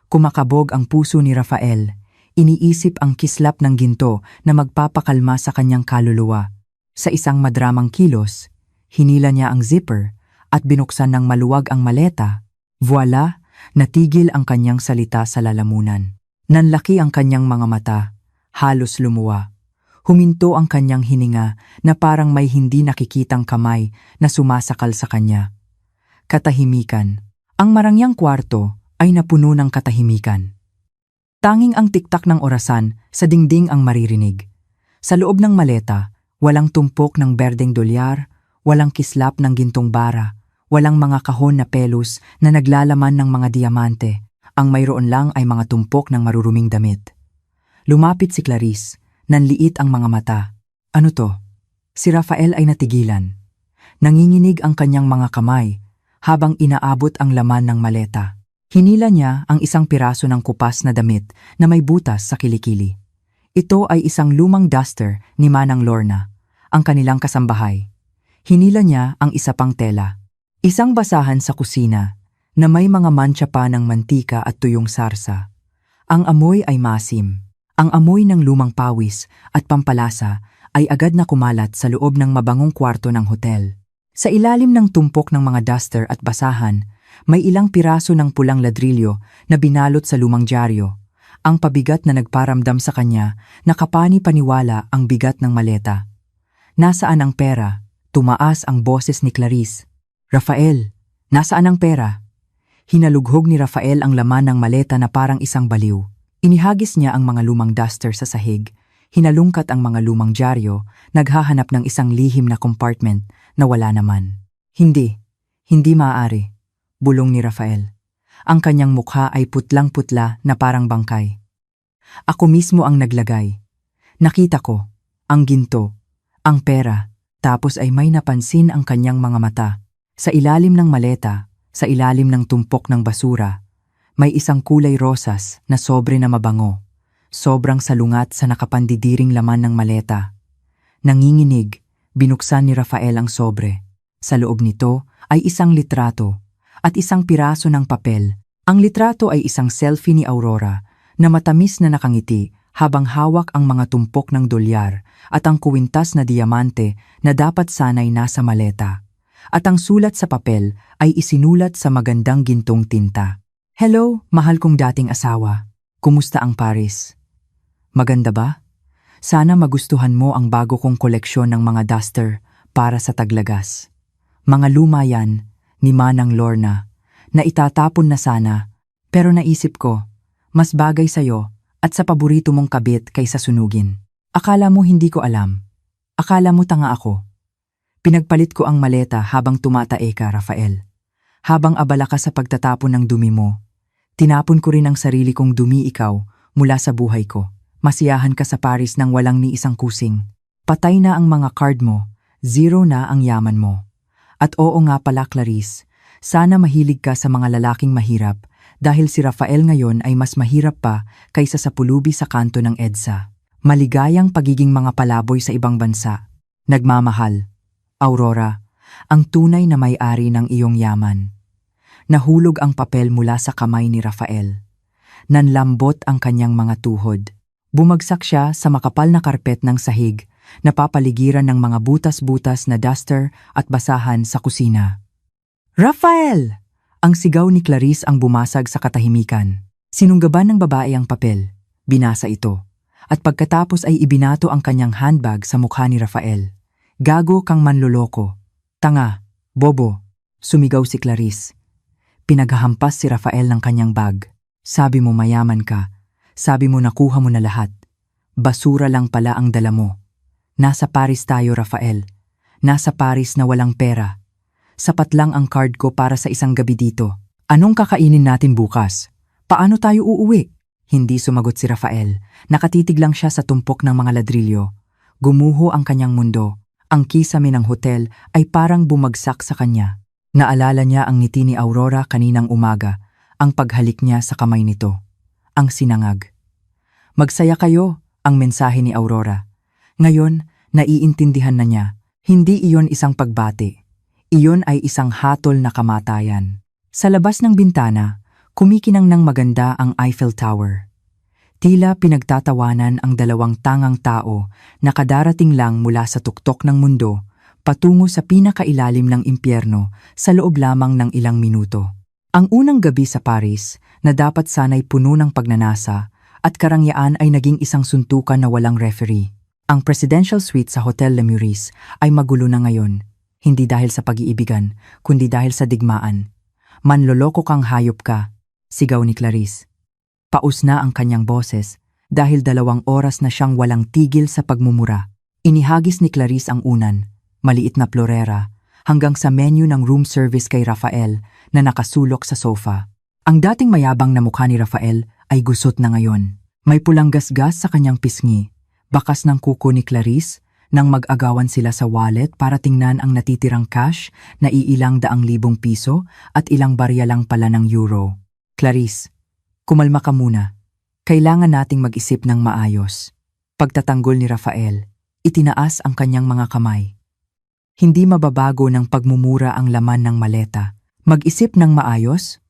Kumakabog ang puso ni Rafael. Iniisip ang kislap ng ginto na magpapakalma sa kanyang kaluluwa. Sa isang madramang kilos, hinila niya ang zipper at binuksan ng maluwag ang maleta. Voila! Natigil ang kanyang salita sa lalamunan. Nanlaki ang kanyang mga mata, halos lumuwa. Huminto ang kanyang hininga na parang may hindi nakikitang kamay na sumasakal sa kanya. Katahimikan. Ang marangyang kwarto ay napuno ng katahimikan. Tanging ang tiktak ng orasan sa dingding ang maririnig. Sa loob ng maleta, walang tumpok ng berdeng dolyar, walang kislap ng gintong bara, walang mga kahon na pelos na naglalaman ng mga diamante. Ang mayroon lang ay mga tumpok ng maruruming damit. Lumapit si Clarice, nanliit ang mga mata. Ano to? Si Rafael ay natigilan. Nanginginig ang kanyang mga kamay habang inaabot ang laman ng maleta. Hinila niya ang isang piraso ng kupas na damit na may butas sa kilikili. Ito ay isang lumang duster ni Manang Lorna, ang kanilang kasambahay. Hinila niya ang isa pang tela. Isang basahan sa kusina na may mga mantsa pa ng mantika at tuyong sarsa. Ang amoy ay masim. Ang amoy ng lumang pawis at pampalasa ay agad na kumalat sa loob ng mabangong kwarto ng hotel. Sa ilalim ng tumpok ng mga duster at basahan, may ilang piraso ng pulang ladrilyo na binalot sa lumang dyaryo. Ang pabigat na nagparamdam sa kanya na kapani-paniwala ang bigat ng maleta. Nasaan ang pera? Tumaas ang boses ni Clarice. Rafael, nasaan ang pera? Hinalughog ni Rafael ang laman ng maleta na parang isang baliw. Inihagis niya ang mga lumang duster sa sahig Hinalungkat ang mga lumang dyaryo, naghahanap ng isang lihim na compartment na wala naman. Hindi maaari, bulong ni Rafael. Ang kanyang mukha ay putlang-putla na parang bangkay. Ako mismo ang naglagay. Nakita ko, ang ginto, ang pera, tapos ay may napansin ang kanyang mga mata. Sa ilalim ng maleta, sa ilalim ng tumpok ng basura, may isang kulay rosas na sobre na mabango. Sobrang salungat sa nakapandidiring laman ng maleta. Nanginginig, binuksan ni Rafael ang sobre. Sa loob nito ay isang litrato at isang piraso ng papel. Ang litrato ay isang selfie ni Aurora na matamis na nakangiti habang hawak ang mga tumpok ng dolyar at ang kuwintas na diamante na dapat sanay nasa maleta. At ang sulat sa papel ay isinulat sa magandang gintong tinta. Hello, mahal kong dating asawa. Kumusta ang Paris? Maganda ba? Sana magustuhan mo ang bago kong koleksyon ng mga duster para sa taglagas. Mga luma yan, ni Manang Lorna, na itatapon na sana, pero naisip ko, mas bagay sa'yo at sa paborito mong kabit kaysa sunugin. Akala mo hindi ko alam. Akala mo tanga ako. Pinagpalit ko ang maleta habang tumatae ka, Rafael. Habang abala ka sa pagtatapon ng dumi mo, tinapon ko rin ang sarili kong dumi ikaw mula sa buhay ko. Masiyahan ka sa Paris nang walang ni isang kusing. Patay na ang mga card mo, zero na ang yaman mo. At oo nga pala Clarice, sana mahilig ka sa mga lalaking mahirap dahil si Rafael ngayon ay mas mahirap pa kaysa sa pulubi sa kanto ng EDSA. Maligayang pagiging mga palaboy sa ibang bansa. Nagmamahal. Aurora, ang tunay na may-ari ng iyong yaman. Nahulog ang papel mula sa kamay ni Rafael. Nanlambot ang kanyang mga tuhod. Bumagsak siya sa makapal na karpet ng sahig, napapaligiran ng mga butas-butas na duster at basahan sa kusina. Rafael! Ang sigaw ni Clarice ang bumasag sa katahimikan. Sinunggaban ng babae ang papel. Binasa ito. At pagkatapos ay ibinato ang kanyang handbag sa mukha ni Rafael. Gago kang manloloko. Tanga. Bobo. Sumigaw si Clarice. Pinaghahampas si Rafael ng kanyang bag. Sabi mo mayaman ka. Sabi mo nakuha mo na lahat. Basura lang pala ang dala mo. Nasa Paris tayo, Rafael. Nasa Paris na walang pera. Sapat lang ang card ko para sa isang gabi dito. Anong kakainin natin bukas? Paano tayo uuwi? Hindi sumagot si Rafael. Nakatitig lang siya sa tumpok ng mga ladrilyo. Gumuho ang kanyang mundo. Ang kisame ng hotel ay parang bumagsak sa kanya. Naalala niya ang ngiti ni Aurora kaninang umaga, ang paghalik niya sa kamay nito. Ang sinangag. Magsaya kayo, ang mensahe ni Aurora. Ngayon, naiintindihan na niya, hindi iyon isang pagbati. Iyon ay isang hatol na kamatayan. Sa labas ng bintana, kumikinang ng maganda ang Eiffel Tower. Tila pinagtatawanan ang dalawang tangang tao na kadarating lang mula sa tuktok ng mundo patungo sa pinakailalim ng impyerno sa loob lamang ng ilang minuto. Ang unang gabi sa Paris na dapat sana'y puno ng pagnanasa at karangyaan ay naging isang suntukan na walang referee. Ang presidential suite sa Hotel Le Meurice ay magulo na ngayon, hindi dahil sa pag-iibigan, kundi dahil sa digmaan. Manloloko kang hayop ka, sigaw ni Clarice. Paus na ang kanyang boses dahil 2 oras na siyang walang tigil sa pagmumura. Inihagis ni Clarice ang unan, maliit na florera, hanggang sa menu ng room service kay Rafael na nakasulok sa sofa. Ang dating mayabang na mukha ni Rafael ay gusot na ngayon. May pulang gasgas sa kanyang pisngi, bakas ng kuko ni Clarice nang mag-agawan sila sa wallet para tingnan ang natitirang cash na iilang 100,000 piso at ilang barya lang pala ng euro. Clarice, kumalma ka muna. Kailangan nating mag-isip ng maayos. Pagtatanggol ni Rafael, itinaas ang kanyang mga kamay. Hindi mababago ng pagmumura ang laman ng maleta. Mag-isip ng maayos?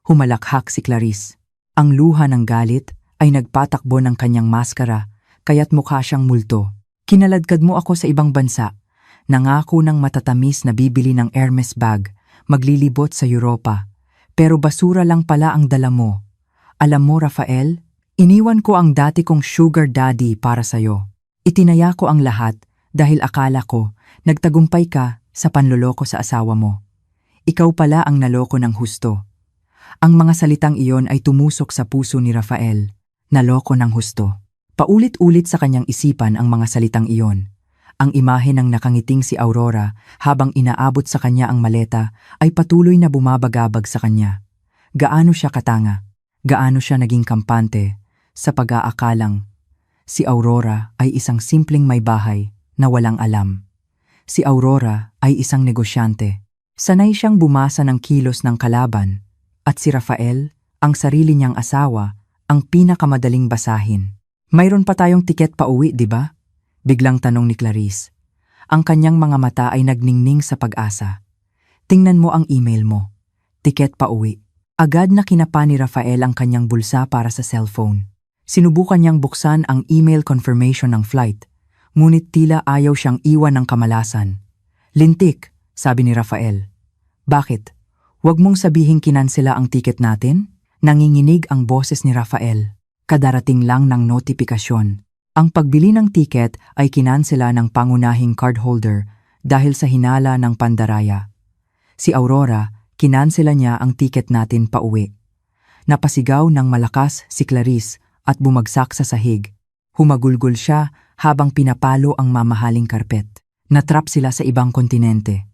Humalakhak si Clarice. Ang luha ng galit ay nagpatakbo ng kanyang maskara, kaya't mukha siyang multo. Kinaladkad mo ako sa ibang bansa. Nangako ng matatamis na bibili ng Hermes bag, maglilibot sa Europa. Pero basura lang pala ang dala mo. Alam mo, Rafael, iniwan ko ang dati kong sugar daddy para sa'yo. Itinaya ko ang lahat dahil akala ko nagtagumpay ka sa panloloko sa asawa mo. Ikaw pala ang naloko ng husto. Ang mga salitang iyon ay tumusok sa puso ni Rafael. Naloko ng husto. Paulit-ulit sa kanyang isipan ang mga salitang iyon. Ang imahe ng nakangiting si Aurora habang inaabot sa kanya ang maleta ay patuloy na bumabagabag sa kanya. Gaano siya katanga, gaano siya naging kampante sa pag-aakalang si Aurora ay isang simpleng may bahay na walang alam. Si Aurora ay isang negosyante. Sanay siyang bumasa ng kilos ng kalaban at si Rafael, ang sarili niyang asawa, ang pinakamadaling basahin. Mayroon pa tayong tiket pa uwi, di ba? Biglang tanong ni Clarice. Ang kanyang mga mata ay nagningning sa pag-asa. Tingnan mo ang email mo. Tiket pa uwi. Agad na kinapa ni Rafael ang kanyang bulsa para sa cellphone. Sinubukan niyang buksan ang email confirmation ng flight, ngunit tila ayaw siyang iwan ng kamalasan. Lintik, sabi ni Rafael. Bakit? Huwag mong sabihing kinansela ang tiket natin? Nanginginig ang boses ni Rafael. Kadarating lang ng notifikasyon. Ang pagbili ng tiket ay kinansela ng pangunahing cardholder dahil sa hinala ng pandaraya. Si Aurora, kinansela niya ang tiket natin pauwi. Napasigaw ng malakas si Clarice at bumagsak sa sahig. Humagulgol siya habang pinapalo ang mamahaling karpet. Natrap sila sa ibang kontinente.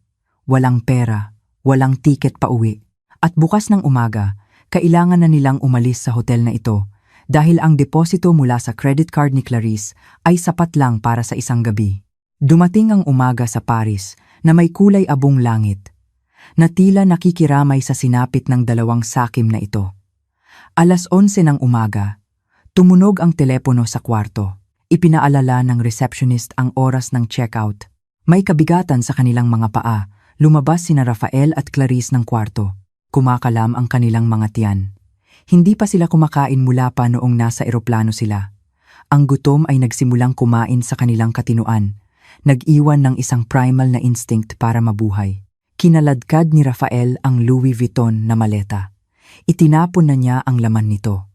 Walang pera, walang tiket pauwi. At bukas ng umaga, kailangan na nilang umalis sa hotel na ito dahil ang deposito mula sa credit card ni Clarice ay sapat lang para sa isang gabi. Dumating ang umaga sa Paris na may kulay abong langit, na tila nakikiramay sa sinapit ng dalawang sakim na ito. Alas 11 ng umaga, tumunog ang telepono sa kwarto. Ipinaalala ng receptionist ang oras ng checkout. May kabigatan sa kanilang mga paa, lumabas sina Rafael at Clarice ng kwarto. Kumakalam ang kanilang mga tiyan. Hindi pa sila kumakain mula pa noong nasa eroplano sila. Ang gutom ay nagsimulang kumain sa kanilang katinuan, nag-iwan ng isang primal na instinct para mabuhay. Kinaladkad ni Rafael ang Louis Vuitton na maleta. Itinapon na niya ang laman nito.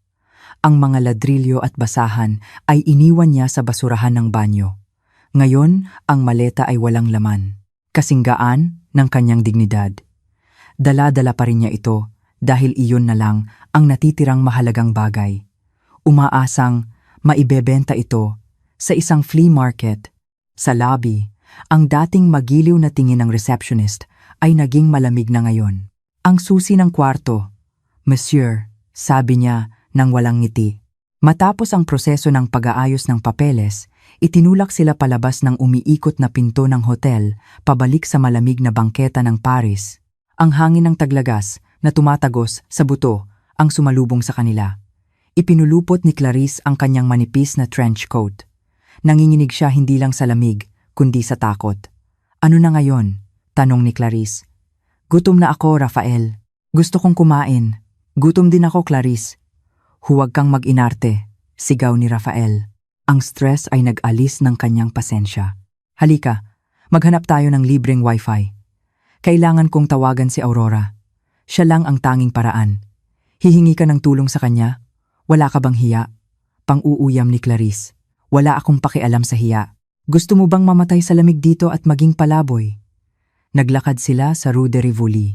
Ang mga ladrilyo at basahan ay iniwan niya sa basurahan ng banyo. Ngayon, ang maleta ay walang laman. Kasing gaan ng kanyang dignidad. Dala-dala pa rin niya ito dahil iyon na lang ang natitirang mahalagang bagay. Umaasang maibebenta ito sa isang flea market. Sa lobby, ang dating magiliw na tingin ng receptionist ay naging malamig na ngayon. Ang susi ng kwarto, "Monsieur," sabi niya nang walang ngiti. Matapos ang proseso ng pag-aayos ng papeles, itinulak sila palabas ng umiikot na pinto ng hotel pabalik sa malamig na bangketa ng Paris. Ang hangin ng taglagas na tumatagos sa buto ang sumalubong sa kanila. Ipinulupot ni Clarice ang kanyang manipis na trench coat. Nanginginig siya hindi lang sa lamig, kundi sa takot. "Ano na ngayon?" tanong ni Clarice. "Gutom na ako, Rafael. Gusto kong kumain." "Gutom din ako, Clarice." "Huwag kang mag-inarte," sigaw ni Rafael. Ang stress ay nag-alis ng kanyang pasensya. "Halika, maghanap tayo ng libreng wifi. Kailangan kong tawagan si Aurora. Siya lang ang tanging paraan." "Hihingi ka ng tulong sa kanya? Wala ka bang hiya?" Pang-uuyam ni Clarice. "Wala akong pakialam sa hiya. Gusto mo bang mamatay sa lamig dito at maging palaboy?" Naglakad sila sa Rue de Rivoli.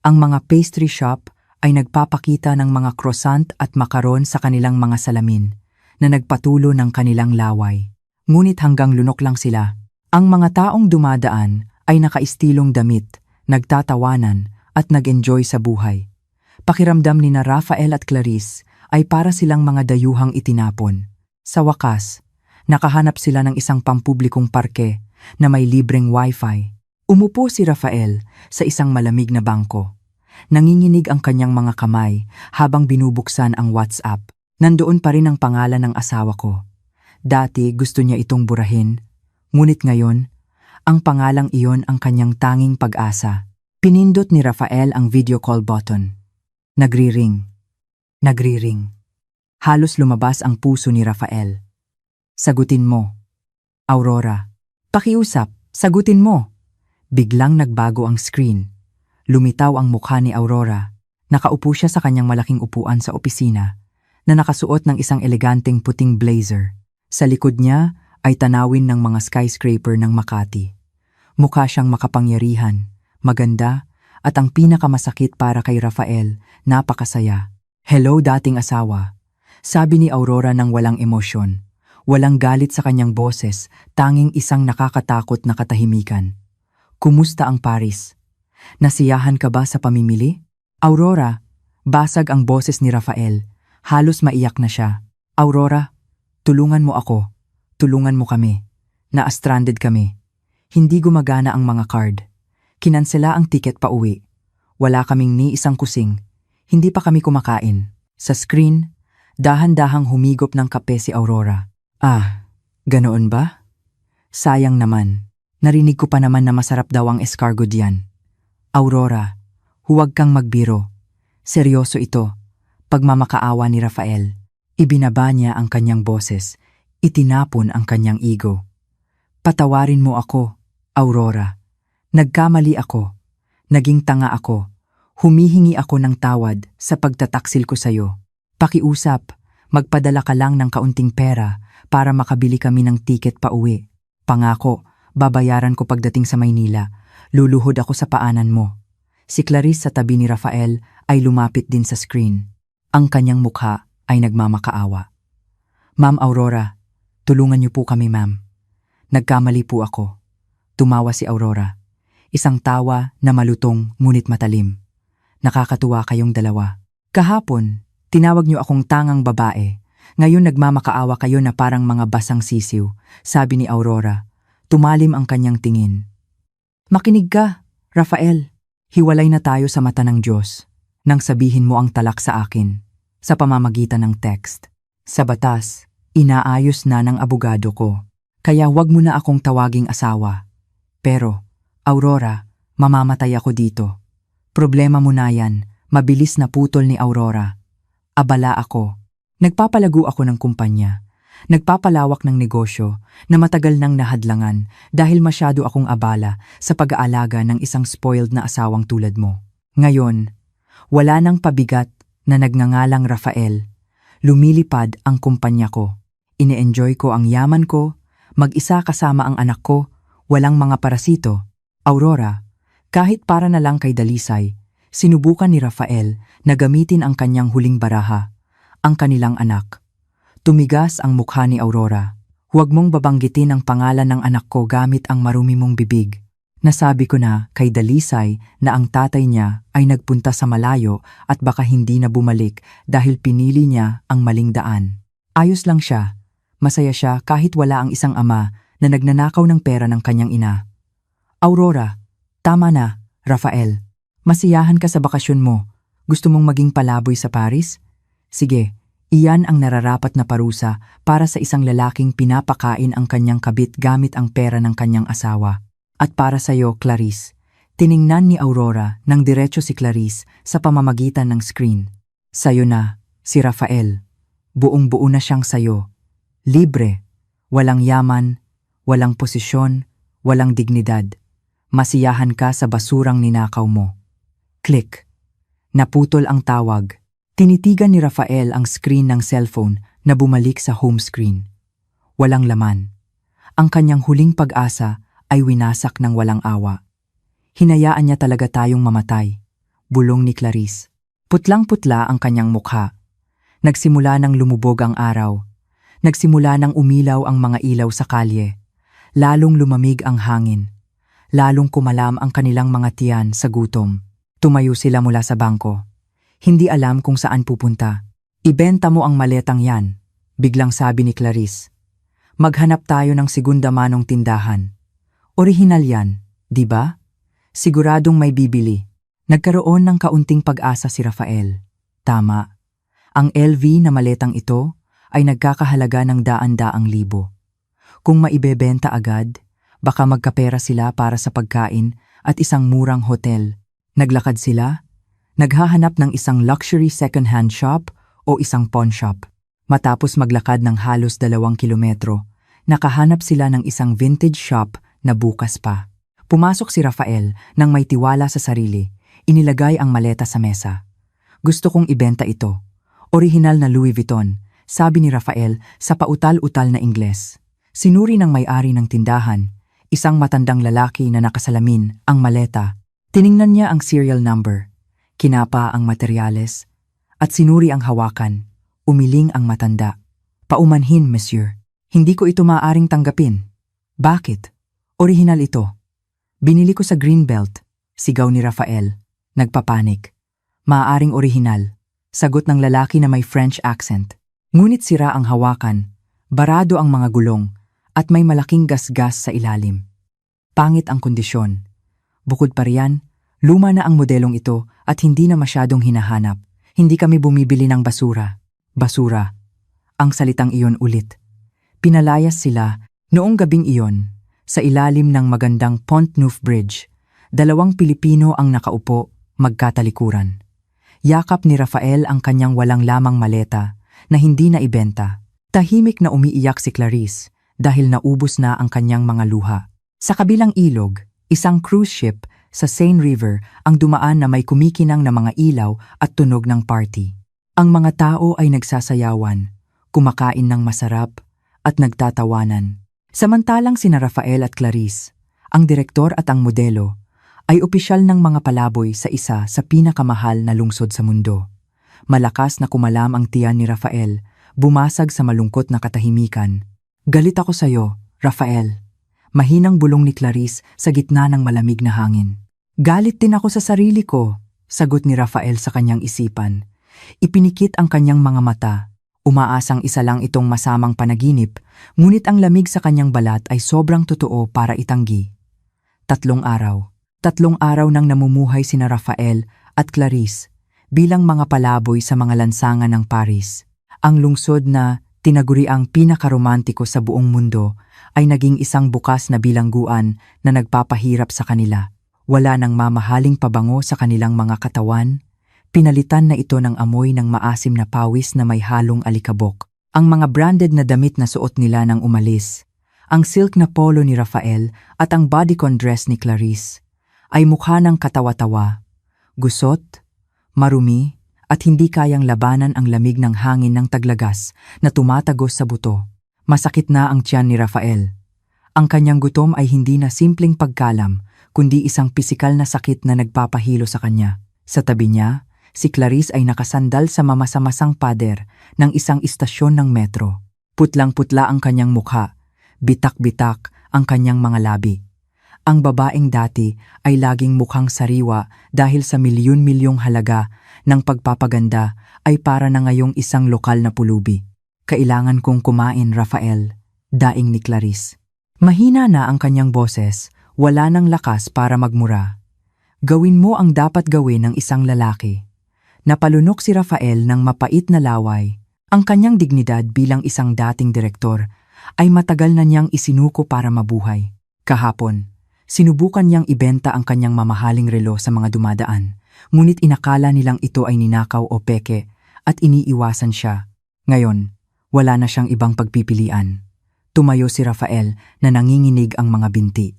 Ang mga pastry shop ay nagpapakita ng mga croissant at makaron sa kanilang mga salamin na nagpatulo ng kanilang laway. Ngunit hanggang lunok lang sila. Ang mga taong dumadaan ay nakaistilong damit, nagtatawanan at nag-enjoy sa buhay. Pakiramdam ni na Rafael at Clarice ay para silang mga dayuhang itinapon. Sa wakas, nakahanap sila ng isang pampublikong parke na may libreng wifi. Umupo si Rafael sa isang malamig na bangko. Nanginginig ang kanyang mga kamay habang binubuksan ang WhatsApp. Nandoon pa rin ang pangalan ng asawa ko. Dati gusto niya itong burahin, ngunit ngayon, ang pangalang iyon ang kanyang tanging pag-asa. Pinindot ni Rafael ang video call button. Nagri-ring. Nagri-ring. Halos lumabas ang puso ni Rafael. "Sagutin mo." "Aurora." "Pakiusap, sagutin mo." Biglang nagbago ang screen. Lumitaw ang mukha ni Aurora. Nakaupo siya sa kanyang malaking upuan sa opisina na nakasuot ng isang eleganteng puting blazer. Sa likod niya ay tanawin ng mga skyscraper ng Makati. Mukha siyang makapangyarihan, maganda, at ang pinakamasakit para kay Rafael, napakasaya. "Hello, dating asawa," sabi ni Aurora ng walang emosyon. Walang galit sa kanyang boses, tanging isang nakakatakot na katahimikan. Kumusta ang Paris? Nasiyahan ka ba sa pamimili? Aurora, basag ang boses ni Rafael. Halos maiyak na siya. Aurora, tulungan mo ako. Tulungan mo kami. Na-stranded kami. Hindi gumagana ang mga card. Kinansela ang tiket pa uwi. Wala kaming ni isang kusing. Hindi pa kami kumakain. Sa screen, dahan-dahang humigop ng kape si Aurora. Ah, ganoon ba? Sayang naman. Narinig ko pa naman na masarap daw ang escargot diyan. Aurora, huwag kang magbiro. Seryoso ito. Pagmamakaawa ni Rafael. Ibinaba niya ang kanyang boses. Itinapon ang kanyang ego. Patawarin mo ako, Aurora. Nagkamali ako. Naging tanga ako. Humihingi ako ng tawad sa pagtataksil ko sa'yo. Pakiusap, magpadala ka lang ng kaunting pera para makabili kami ng tiket pa uwi. Pangako, babayaran ko pagdating sa Maynila. Luluhod ako sa paanan mo. Si Clarice sa tabi ni Rafael ay lumapit din sa screen. Ang kanyang mukha ay nagmamakaawa. Ma'am Aurora, tulungan niyo po kami ma'am. Nagkamali po ako. Tumawa si Aurora. Isang tawa na malutong ngunit matalim. Nakakatuwa kayong dalawa. Kahapon, tinawag niyo akong tangang babae. Ngayon nagmamakaawa kayo na parang mga basang sisiw, sabi ni Aurora. Tumalim ang kanyang tingin. Makinig ka, Rafael. Hiwalay na tayo sa mata ng Diyos. Nang sabihin mo ang talak sa akin, sa pamamagitan ng text. Sa batas, inaayos na ng abogado ko. Kaya wag mo na akong tawaging asawa. Pero, Aurora, mamamatay ako dito. Problema mo na yan, mabilis na putol ni Aurora. Abala ako. Nagpapalago ako ng kumpanya. Nagpapalawak ng negosyo na matagal nang nahadlangan dahil masyado akong abala sa pag-aalaga ng isang spoiled na asawang tulad mo. Ngayon, wala nang pabigat na nagngangalang Rafael. Lumilipad ang kumpanya ko. Ine-enjoy ko ang yaman ko, mag-isa kasama ang anak ko, walang mga parasito. Aurora, kahit para na lang kay Dalisay, sinubukan ni Rafael na gamitin ang kanyang huling baraha, ang kanilang anak. Tumigas ang mukha ni Aurora. Huwag mong babanggitin ang pangalan ng anak ko gamit ang marumi mong bibig. Nasabi ko na kay Dalisay na ang tatay niya ay nagpunta sa malayo at baka hindi na bumalik dahil pinili niya ang maling daan. Ayos lang siya. Masaya siya kahit wala ang isang ama na nagnanakaw ng pera ng kanyang ina. Aurora, tama na, Rafael. Masiyahan ka sa bakasyon mo. Gusto mong maging palaboy sa Paris? Sige, iyan ang nararapat na parusa para sa isang lalaking pinapakain ang kanyang kabit gamit ang pera ng kanyang asawa. At para sa iyo, Clarice, tiningnan ni Aurora ng diretso si Clarice sa pamamagitan ng screen. Sayo na, si Rafael. Buong-buo na siyang sayo. Libre, walang yaman, walang posisyon, walang dignidad. Masiyahan ka sa basurang ninakaw mo. Click. Naputol ang tawag. Tinitigan ni Rafael ang screen ng cellphone na bumalik sa home screen. Walang laman. Ang kanyang huling pag-asa ay winasak ng walang awa. Hinayaan niya talaga tayong mamatay. Bulong ni Clarice. Putlang-putla ang kanyang mukha. Nagsimula nang lumubog ang araw. Nagsimula nang umilaw ang mga ilaw sa kalye. Lalong lumamig ang hangin. Lalong kumalam ang kanilang mga tiyan sa gutom. Tumayo sila mula sa bangko. Hindi alam kung saan pupunta. Ibenta mo ang maletang yan, biglang sabi ni Clarice. Maghanap tayo ng segunda manong tindahan. Orihinal yan, di ba? Siguradong may bibili. Nagkaroon ng kaunting pag-asa si Rafael. Tama. Ang LV na maletang ito ay nagkakahalaga ng daan-daang libo. Kung maibebenta agad, baka magkapera sila para sa pagkain at isang murang hotel. Naglakad sila. Naghahanap ng isang luxury second-hand shop o isang pawn shop. Matapos maglakad ng halos 2 kilometro, nakahanap sila ng isang vintage shop na bukas pa. Pumasok si Rafael nang may tiwala sa sarili. Inilagay ang maleta sa mesa. Gusto kong ibenta ito. Orihinal na Louis Vuitton, sabi ni Rafael sa pautal-utal na Ingles. Sinuri ng may-ari ng tindahan, isang matandang lalaki na nakasalamin, ang maleta. Tiningnan niya ang serial number. Kinapa ang materyales, at sinuri ang hawakan. Umiling ang matanda. Paumanhin, monsieur. Hindi ko ito maaaring tanggapin. Bakit? Orihinal ito. Binili ko sa Greenbelt, sigaw ni Rafael. Nagpapanik. Maaaring orihinal, sagot ng lalaki na may French accent. Ngunit sira ang hawakan, barado ang mga gulong, at may malaking gasgas sa ilalim. Pangit ang kondisyon. Bukod pa riyan, luma na ang modelong ito at hindi na masyadong hinahanap. Hindi kami bumibili ng basura. Basura. Ang salitang iyon ulit. Pinalayas sila noong gabing iyon sa ilalim ng magandang Pont-Neuf Bridge. 2 Pilipino ang nakaupo, magkatalikuran. Yakap ni Rafael ang kanyang walang lamang maleta na hindi na ibenta. Tahimik na umiiyak si Clarice dahil naubos na ang kanyang mga luha. Sa kabilang ilog, isang cruise ship sa Seine River ang dumaan na may kumikinang na mga ilaw at tunog ng party. Ang mga tao ay nagsasayawan, kumakain ng masarap at nagtatawanan. Samantalang sina Rafael at Clarice, ang direktor at ang modelo, ay opisyal ng mga palaboy sa isa sa pinakamahal na lungsod sa mundo. Malakas na kumalam ang tiyan ni Rafael, bumasag sa malungkot na katahimikan. Galit ako sa'yo, Rafael. Mahinang bulong ni Clarice sa gitna ng malamig na hangin. Galit din ako sa sarili ko, sagot ni Rafael sa kanyang isipan. Ipinikit ang kanyang mga mata. Umaasang isa lang itong masamang panaginip, ngunit ang lamig sa kanyang balat ay sobrang totoo para itanggi. 3 araw. 3 araw nang namumuhay sina Rafael at Clarice bilang mga palaboy sa mga lansangan ng Paris. Ang lungsod na tinaguriang pinakaromantiko sa buong mundo ay naging isang bukas na bilangguan na nagpapahirap sa kanila. Wala nang mamahaling pabango sa kanilang mga katawan. Pinalitan na ito ng amoy ng maasim na pawis na may halong alikabok. Ang mga branded na damit na suot nila nang umalis, ang silk na polo ni Rafael at ang bodycon dress ni Clarice, ay mukha ng katawa-tawa, gusot, marumi, at hindi kayang labanan ang lamig ng hangin ng taglagas na tumatagos sa buto. Masakit na ang tiyan ni Rafael. Ang kanyang gutom ay hindi na simpleng pagkalam, kundi isang pisikal na sakit na nagpapahilo sa kanya. Sa tabi niya, si Clarice ay nakasandal sa mamasa-masang pader ng isang istasyon ng metro. Putlang-putla ang kanyang mukha, bitak-bitak ang kanyang mga labi. Ang babaeng dati ay laging mukhang sariwa dahil sa milyon-milyong halaga ng pagpapaganda ay para na ngayong isang lokal na pulubi. Kailangan kong kumain, Rafael, daing ni Clarice. Mahina na ang kanyang boses, wala nang lakas para magmura. Gawin mo ang dapat gawin ng isang lalaki. Napalunok si Rafael ng mapait na laway. Ang kanyang dignidad bilang isang dating direktor ay matagal na niyang isinuko para mabuhay. Kahapon, sinubukan niyang ibenta ang kanyang mamahaling relo sa mga dumadaan, ngunit inakala nilang ito ay ninakaw o peke at iniiwasan siya. Ngayon, wala na siyang ibang pagpipilian. Tumayo si Rafael na nanginginig ang mga binti.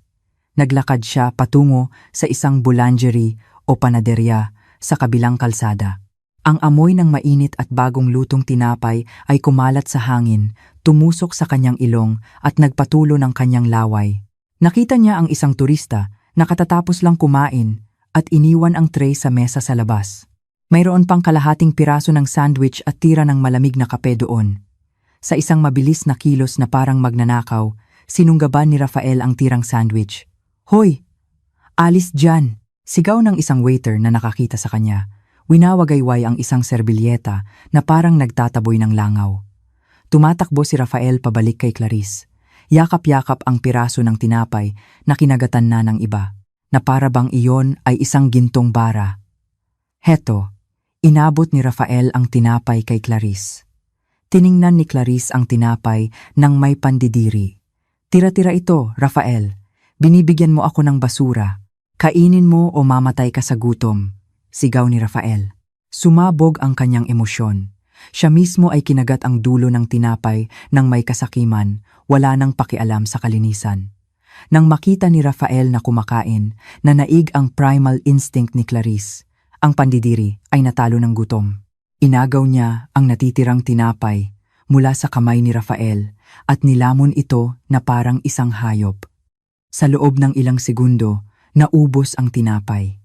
Naglakad siya patungo sa isang boulangerie o panaderya sa kabilang kalsada. Ang amoy ng mainit at bagong lutong tinapay ay kumalat sa hangin, tumusok sa kanyang ilong at nagpatulo ng kanyang laway. Nakita niya ang isang turista na katatapos lang kumain at iniwan ang tray sa mesa sa labas. Mayroon pang kalahating piraso ng sandwich at tira ng malamig na kape doon. Sa isang mabilis na kilos na parang magnanakaw, sinunggaban ni Rafael ang tirang sandwich. "Hoy! Alis dyan!" Sigaw ng isang waiter na nakakita sa kanya. Winawagayway ang isang serbilyeta na parang nagtataboy ng langaw. Tumatakbo si Rafael pabalik kay Clarice. Yakap-yakap ang piraso ng tinapay na kinagatan na ng iba, na para bang iyon ay isang gintong bara. Heto, inabot ni Rafael ang tinapay kay Clarice. Tiningnan ni Clarice ang tinapay nang may pandidiri. "Tira-tira ito, Rafael. Binibigyan mo ako ng basura. Kainin mo o mamatay ka sa gutom," sigaw ni Rafael. Sumabog ang kanyang emosyon. Siya mismo ay kinagat ang dulo ng tinapay nang may kasakiman, wala nang pakialam sa kalinisan. Nang makita ni Rafael na kumakain, nanaig ang primal instinct ni Clarice. Ang pandidiri ay natalo ng gutom. Inagaw niya ang natitirang tinapay mula sa kamay ni Rafael at nilamon ito na parang isang hayop. Sa loob ng ilang segundo, naubos ang tinapay.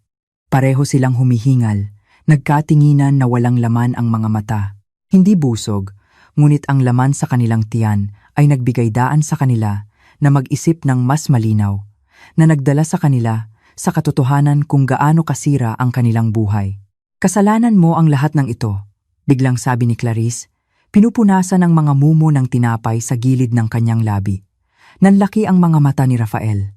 Pareho silang humihingal, nagkatinginan na walang laman ang mga mata. Hindi busog, ngunit ang laman sa kanilang tiyan ay nagbigay daan sa kanila na mag-isip ng mas malinaw, na nagdala sa kanila sa katotohanan kung gaano kasira ang kanilang buhay. Kasalanan mo ang lahat ng ito, biglang sabi ni Clarice, pinupunasan ng mga mumo ng tinapay sa gilid ng kanyang labi. Nanlaki ang mga mata ni Rafael.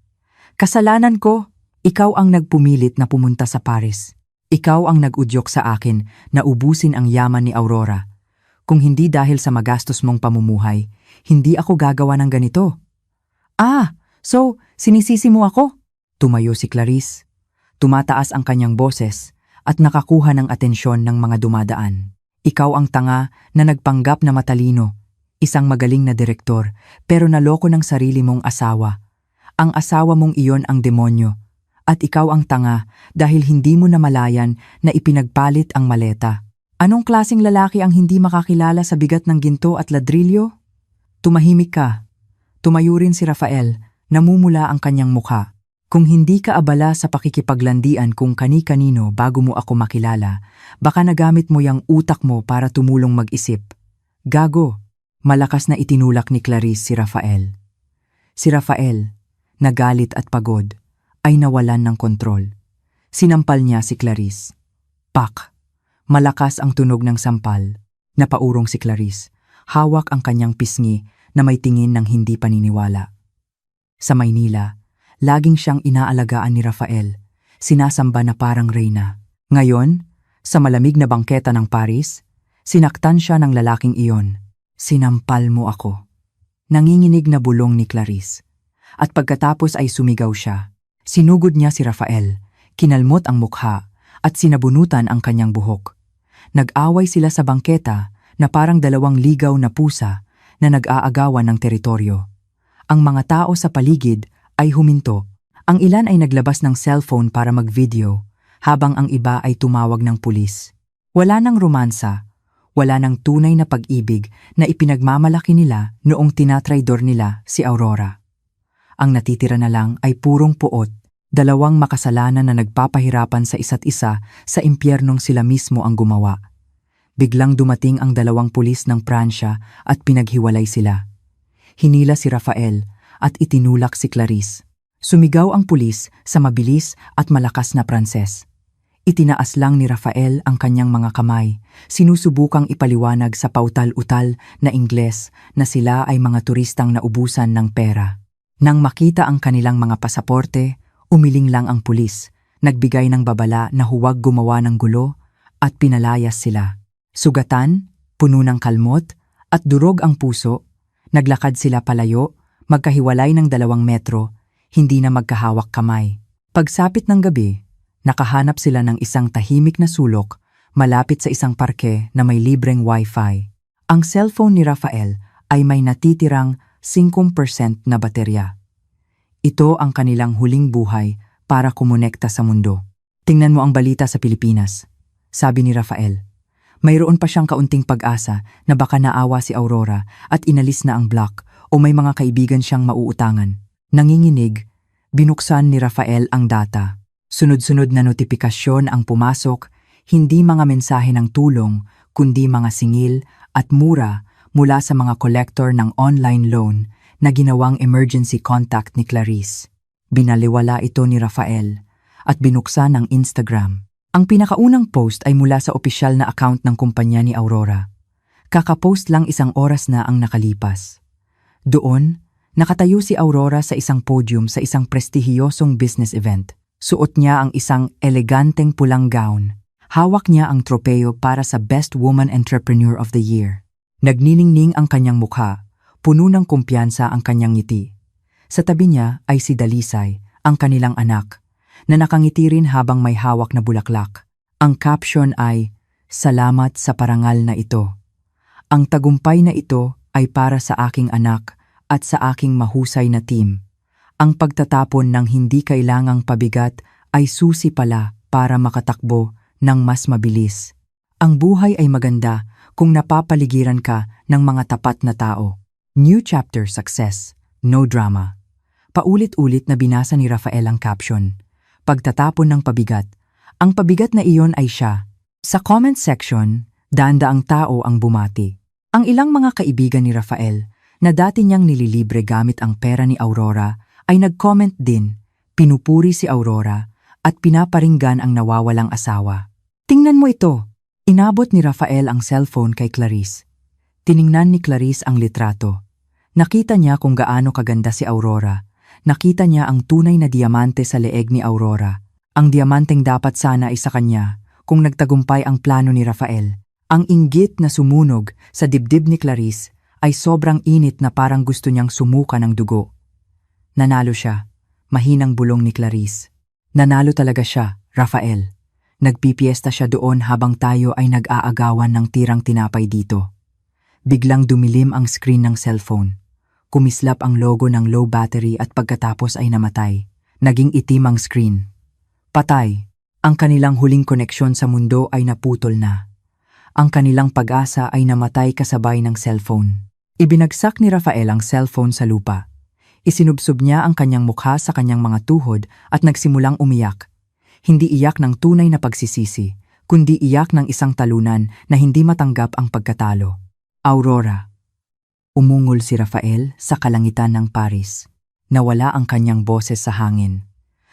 Kasalanan ko, ikaw ang nagpumilit na pumunta sa Paris. Ikaw ang nag-udyok sa akin na ubusin ang yaman ni Aurora. Kung hindi dahil sa magastos mong pamumuhay, hindi ako gagawa ng ganito. Ah, so sinisisi mo ako? Tumayo si Clarice. Tumataas ang kanyang boses at nakakuha ng atensyon ng mga dumadaan. Ikaw ang tanga na nagpanggap na matalino, isang magaling na direktor, pero naloko ng sarili mong asawa. Ang asawa mong iyon ang demonyo, at ikaw ang tanga dahil hindi mo namalayan na ipinagpalit ang maleta. Anong klaseng lalaki ang hindi makakilala sa bigat ng ginto at ladrilyo? Tumahimik ka. Tumayo rin si Rafael, namumula ang kanyang mukha. Kung hindi ka abala sa pakikipaglandian kung kani-kanino bago mo ako makilala, baka nagamit mo yung utak mo para tumulong mag-isip. Gago, malakas na itinulak ni Clarice si Rafael. Si Rafael, nagalit at pagod, ay nawalan ng kontrol. Sinampal niya si Clarice. Pak! Malakas ang tunog ng sampal. Napaurong si Clarice. Hawak ang kanyang pisngi na may tingin ng hindi paniniwala. Sa Maynila, laging siyang inaalagaan ni Rafael, sinasamba na parang reyna. Ngayon, sa malamig na bangketa ng Paris, sinaktan siya ng lalaking iyon. Sinampal mo ako. Nanginginig na bulong ni Clarice. At pagkatapos ay sumigaw siya. Sinugod niya si Rafael, kinalmot ang mukha, at sinabunutan ang kanyang buhok. Nag-away sila sa bangketa na parang dalawang ligaw na pusa na nag-aagawan ng teritoryo. Ang mga tao sa paligid ay huminto. Ang ilan ay naglabas ng cellphone para mag-video, habang ang iba ay tumawag ng pulis. Wala nang romansa, wala nang tunay na pag-ibig na ipinagmamalaki nila noong tinatraidor nila si Aurora. Ang natitira na lang ay purong puot, dalawang makasalanan na nagpapahirapan sa isa't isa sa impyernong sila mismo ang gumawa. Biglang dumating ang dalawang pulis ng Pransya at pinaghiwalay sila. Hinila si Rafael at itinulak si Clarice. Sumigaw ang pulis sa mabilis at malakas na Pranses. Itinaas lang ni Rafael ang kanyang mga kamay, sinusubukang ipaliwanag sa pautal-utal na Ingles na sila ay mga turistang naubusan ng pera. Nang makita ang kanilang mga pasaporte, umiling lang ang pulis, nagbigay ng babala na huwag gumawa ng gulo at pinalayas sila. Sugatan, puno ng kalmot at durog ang puso, naglakad sila palayo, magkahiwalay ng 2 metro, hindi na magkahawak kamay. Pagsapit ng gabi, nakahanap sila ng isang tahimik na sulok malapit sa isang parke na may libreng wifi. Ang cellphone ni Rafael ay may natitirang 5% na baterya. Ito ang kanilang huling buhay para kumonekta sa mundo. Tingnan mo ang balita sa Pilipinas, sabi ni Rafael. Mayroon pa siyang kaunting pag-asa na baka naawa si Aurora at inalis na ang block o may mga kaibigan siyang mauutangan. Nanginginig, binuksan ni Rafael ang data. Sunod-sunod na notifikasyon ang pumasok, hindi mga mensahe ng tulong, kundi mga singil at mura mula sa mga collector ng online loan na ginawang emergency contact ni Clarice. Binaliwala ito ni Rafael at binuksan ang Instagram. Ang pinakaunang post ay mula sa opisyal na account ng kumpanya ni Aurora. Kakapost lang 1 oras na ang nakalipas. Doon, nakatayo si Aurora sa isang podium sa isang prestihiyosong business event. Suot niya ang isang eleganteng pulang gown. Hawak niya ang tropeyo para sa Best Woman Entrepreneur of the Year. Nagniningning ang kanyang mukha, puno ng kumpiyansa ang kanyang ngiti. Sa tabi niya ay si Dalisay, ang kanilang anak, na nakangiti rin habang may hawak na bulaklak. Ang caption ay, "Salamat sa parangal na ito. Ang tagumpay na ito ay para sa aking anak at sa aking mahusay na team. Ang pagtatapon ng hindi kailangang pabigat ay susi pala para makatakbo ng mas mabilis. Ang buhay ay maganda kung napapaligiran ka ng mga tapat na tao." New chapter success, no drama. Paulit-ulit na binasa ni Rafael ang caption. Pagtatapon ng pabigat. Ang pabigat na iyon ay siya. Sa comment section, daan-daang tao ang bumati. Ang ilang mga kaibigan ni Rafael na dati niyang nililibre gamit ang pera ni Aurora, ay nag-comment din, pinupuri si Aurora, at pinaparinggan ang nawawalang asawa. Tingnan mo ito! Inabot ni Rafael ang cellphone kay Clarice. Tiningnan ni Clarice ang litrato. Nakita niya kung gaano kaganda si Aurora. Nakita niya ang tunay na diamante sa leeg ni Aurora. Ang diamanteng dapat sana ay sa kanya kung nagtagumpay ang plano ni Rafael. Ang inggit na sumunog sa dibdib ni Clarice ay sobrang init na parang gusto niyang sumuka ng dugo. Nanalo siya. Mahinang bulong ni Clarice. Nanalo talaga siya, Rafael. Nagpipiesta siya doon habang tayo ay nag-aagawan ng tirang tinapay dito. Biglang dumilim ang screen ng cellphone. Kumislap ang logo ng low battery at pagkatapos ay namatay. Naging itim ang screen. Patay. Ang kanilang huling koneksyon sa mundo ay naputol na. Ang kanilang pag-asa ay namatay kasabay ng cellphone. Ibinagsak ni Rafael ang cellphone sa lupa. Isinubsob niya ang kanyang mukha sa kanyang mga tuhod at nagsimulang umiyak. Hindi iyak ng tunay na pagsisisi, kundi iyak ng isang talunan na hindi matanggap ang pagkatalo. Aurora. Umungol si Rafael sa kalangitan ng Paris. Nawala ang kanyang boses sa hangin.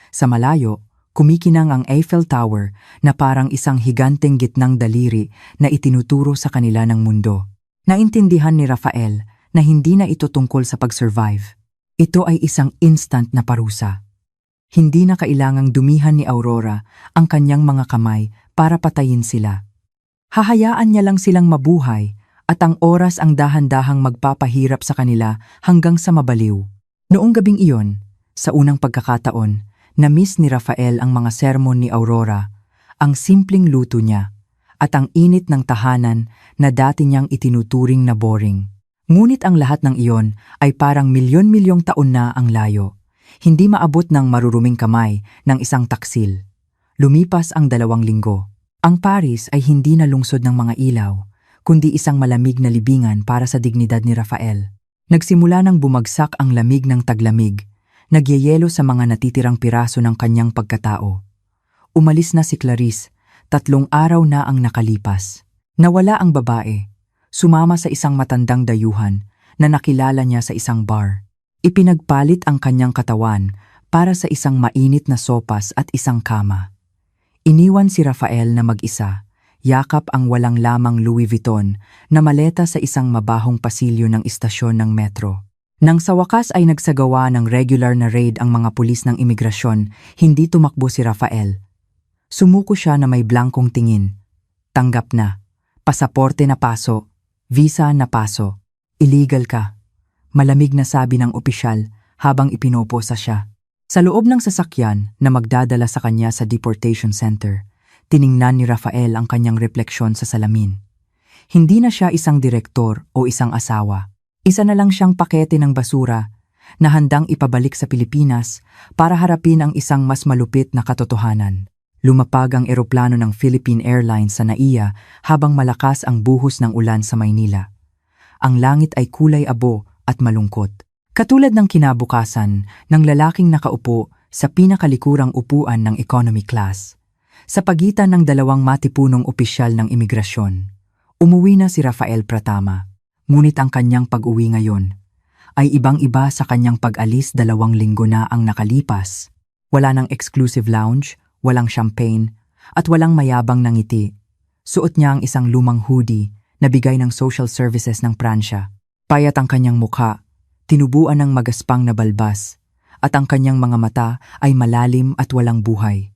Sa malayo, kumikinang ang Eiffel Tower na parang isang higanteng gitnang daliri na itinuturo sa kanila ng mundo. Naintindihan ni Rafael na hindi na ito tungkol sa pag-survive. Ito ay isang instant na parusa. Hindi na kailangang dumihan ni Aurora ang kanyang mga kamay para patayin sila. Hahayaan niya lang silang mabuhay at ang oras ang dahan-dahang magpapahirap sa kanila hanggang sa mabaliw. Noong gabing iyon, sa unang pagkakataon, na-miss ni Rafael ang mga sermon ni Aurora, ang simpleng luto niya, at ang init ng tahanan na dati niyang itinuturing na boring. Ngunit ang lahat ng iyon ay parang milyon-milyong taon na ang layo. Hindi maabot ng maruruming kamay ng isang taksil. Lumipas ang 2 linggo. Ang Paris ay hindi na lungsod ng mga ilaw, kundi isang malamig na libingan para sa dignidad ni Rafael. Nagsimula nang bumagsak ang lamig ng taglamig, nagyayelo sa mga natitirang piraso ng kanyang pagkatao. Umalis na si Clarice, 3 araw na ang nakalipas. Nawala ang babae. Sumama sa isang matandang dayuhan na nakilala niya sa isang bar. Ipinagpalit ang kanyang katawan para sa isang mainit na sopas at isang kama. Iniwan si Rafael na mag-isa, yakap ang walang lamang Louis Vuitton na maleta sa isang mabahong pasilyo ng istasyon ng metro. Nang sa wakas ay nagsagawa ng regular na raid ang mga pulis ng imigrasyon, hindi tumakbo si Rafael. Sumuko siya na may blankong tingin. Tanggap na. Pasaporte na paso. Visa na paso. Illegal ka. Malamig na sabi ng opisyal habang ipinoposa siya. Sa loob ng sasakyan na magdadala sa kanya sa deportation center, tiningnan ni Rafael ang kanyang refleksyon sa salamin. Hindi na siya isang direktor o isang asawa. Isa na lang siyang pakete ng basura na handang ipabalik sa Pilipinas para harapin ang isang mas malupit na katotohanan. Lumapag ang eroplano ng Philippine Airlines sa NAIA habang malakas ang buhos ng ulan sa Maynila. Ang langit ay kulay abo at malungkot. Katulad ng kinabukasan ng lalaking nakaupo sa pinakalikurang upuan ng economy class. Sa pagitan ng 2 matipunong opisyal ng imigrasyon, umuwi na si Rafael Pratama. Ngunit ang kanyang pag-uwi ngayon ay ibang-iba sa kanyang pag-alis 2 linggo na ang nakalipas. Wala ng exclusive lounge, walang champagne, at walang mayabang na ngiti. Suot niya ang isang lumang hoodie na bigay ng social services ng Pransya. Payat ang kanyang mukha, tinubuan ng magaspang na balbas, at ang kanyang mga mata ay malalim at walang buhay.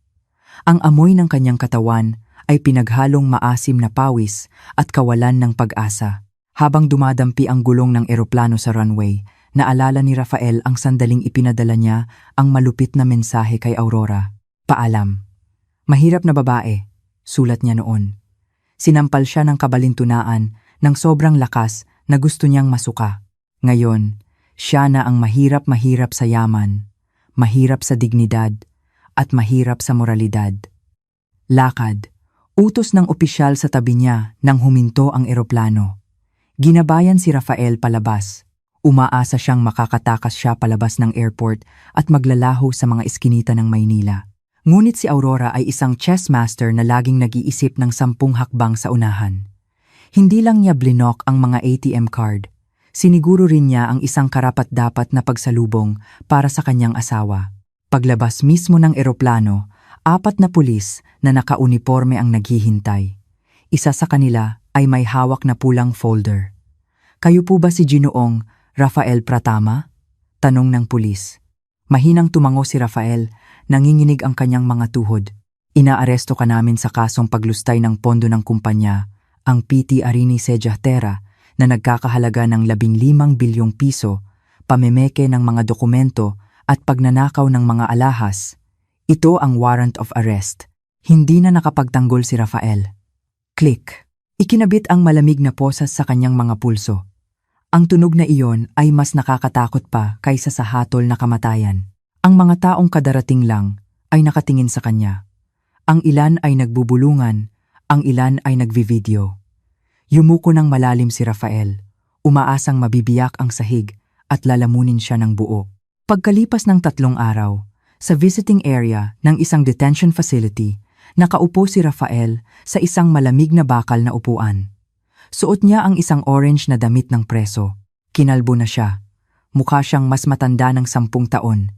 Ang amoy ng kanyang katawan ay pinaghalong maasim na pawis at kawalan ng pag-asa. Habang dumadampi ang gulong ng eroplano sa runway, naalala ni Rafael ang sandaling ipinadala niya ang malupit na mensahe kay Aurora. Paalam. Mahirap na babae, sulat niya noon. Sinampal siya ng kabalintunaan ng sobrang lakas na gusto niyang masuka. Ngayon, siya na ang mahirap sa yaman, mahirap sa dignidad, at mahirap sa moralidad. Lakad. Utos ng opisyal sa tabi niya nang huminto ang eroplano. Ginabayan si Rafael palabas. Umaasa siyang makakatakas siya palabas ng airport at maglalaho sa mga iskinita ng Maynila. Ngunit si Aurora ay isang chess master na laging nag-iisip ng 10 hakbang sa unahan. Hindi lang niya blinok ang mga ATM card. Siniguro rin niya ang isang karapat-dapat na pagsalubong para sa kanyang asawa. Paglabas mismo ng eroplano, 4 na pulis na nakauniporme ang naghihintay. Isa sa kanila ay may hawak na pulang folder. "Kayo po ba si Ginoong Rafael Pratama?" tanong ng pulis. Mahinang tumango si Rafael, nanginginig ang kanyang mga tuhod. "Inaaresto ka namin sa kasong paglustay ng pondo ng kumpanya, ang PT Arini Sejatera, na nagkakahalaga ng 15 bilyong piso, pamemeke ng mga dokumento at pagnanakaw ng mga alahas. Ito ang warrant of arrest." Hindi na nakapagtanggol si Rafael. Click. Ikinabit ang malamig na posas sa kanyang mga pulso. Ang tunog na iyon ay mas nakakatakot pa kaysa sa hatol na kamatayan. Ang mga taong kadarating lang ay nakatingin sa kanya. Ang ilan ay nagbubulungan, ang ilan ay nagvivideo. Yumuko ng malalim si Rafael, umaasang mabibiyak ang sahig at lalamunin siya ng buo. Pagkalipas ng 3 araw, sa visiting area ng isang detention facility, nakaupo si Rafael sa isang malamig na bakal na upuan. Suot niya ang isang orange na damit ng preso. Kinalbo na siya. Mukha siyang mas matanda ng 10 taon.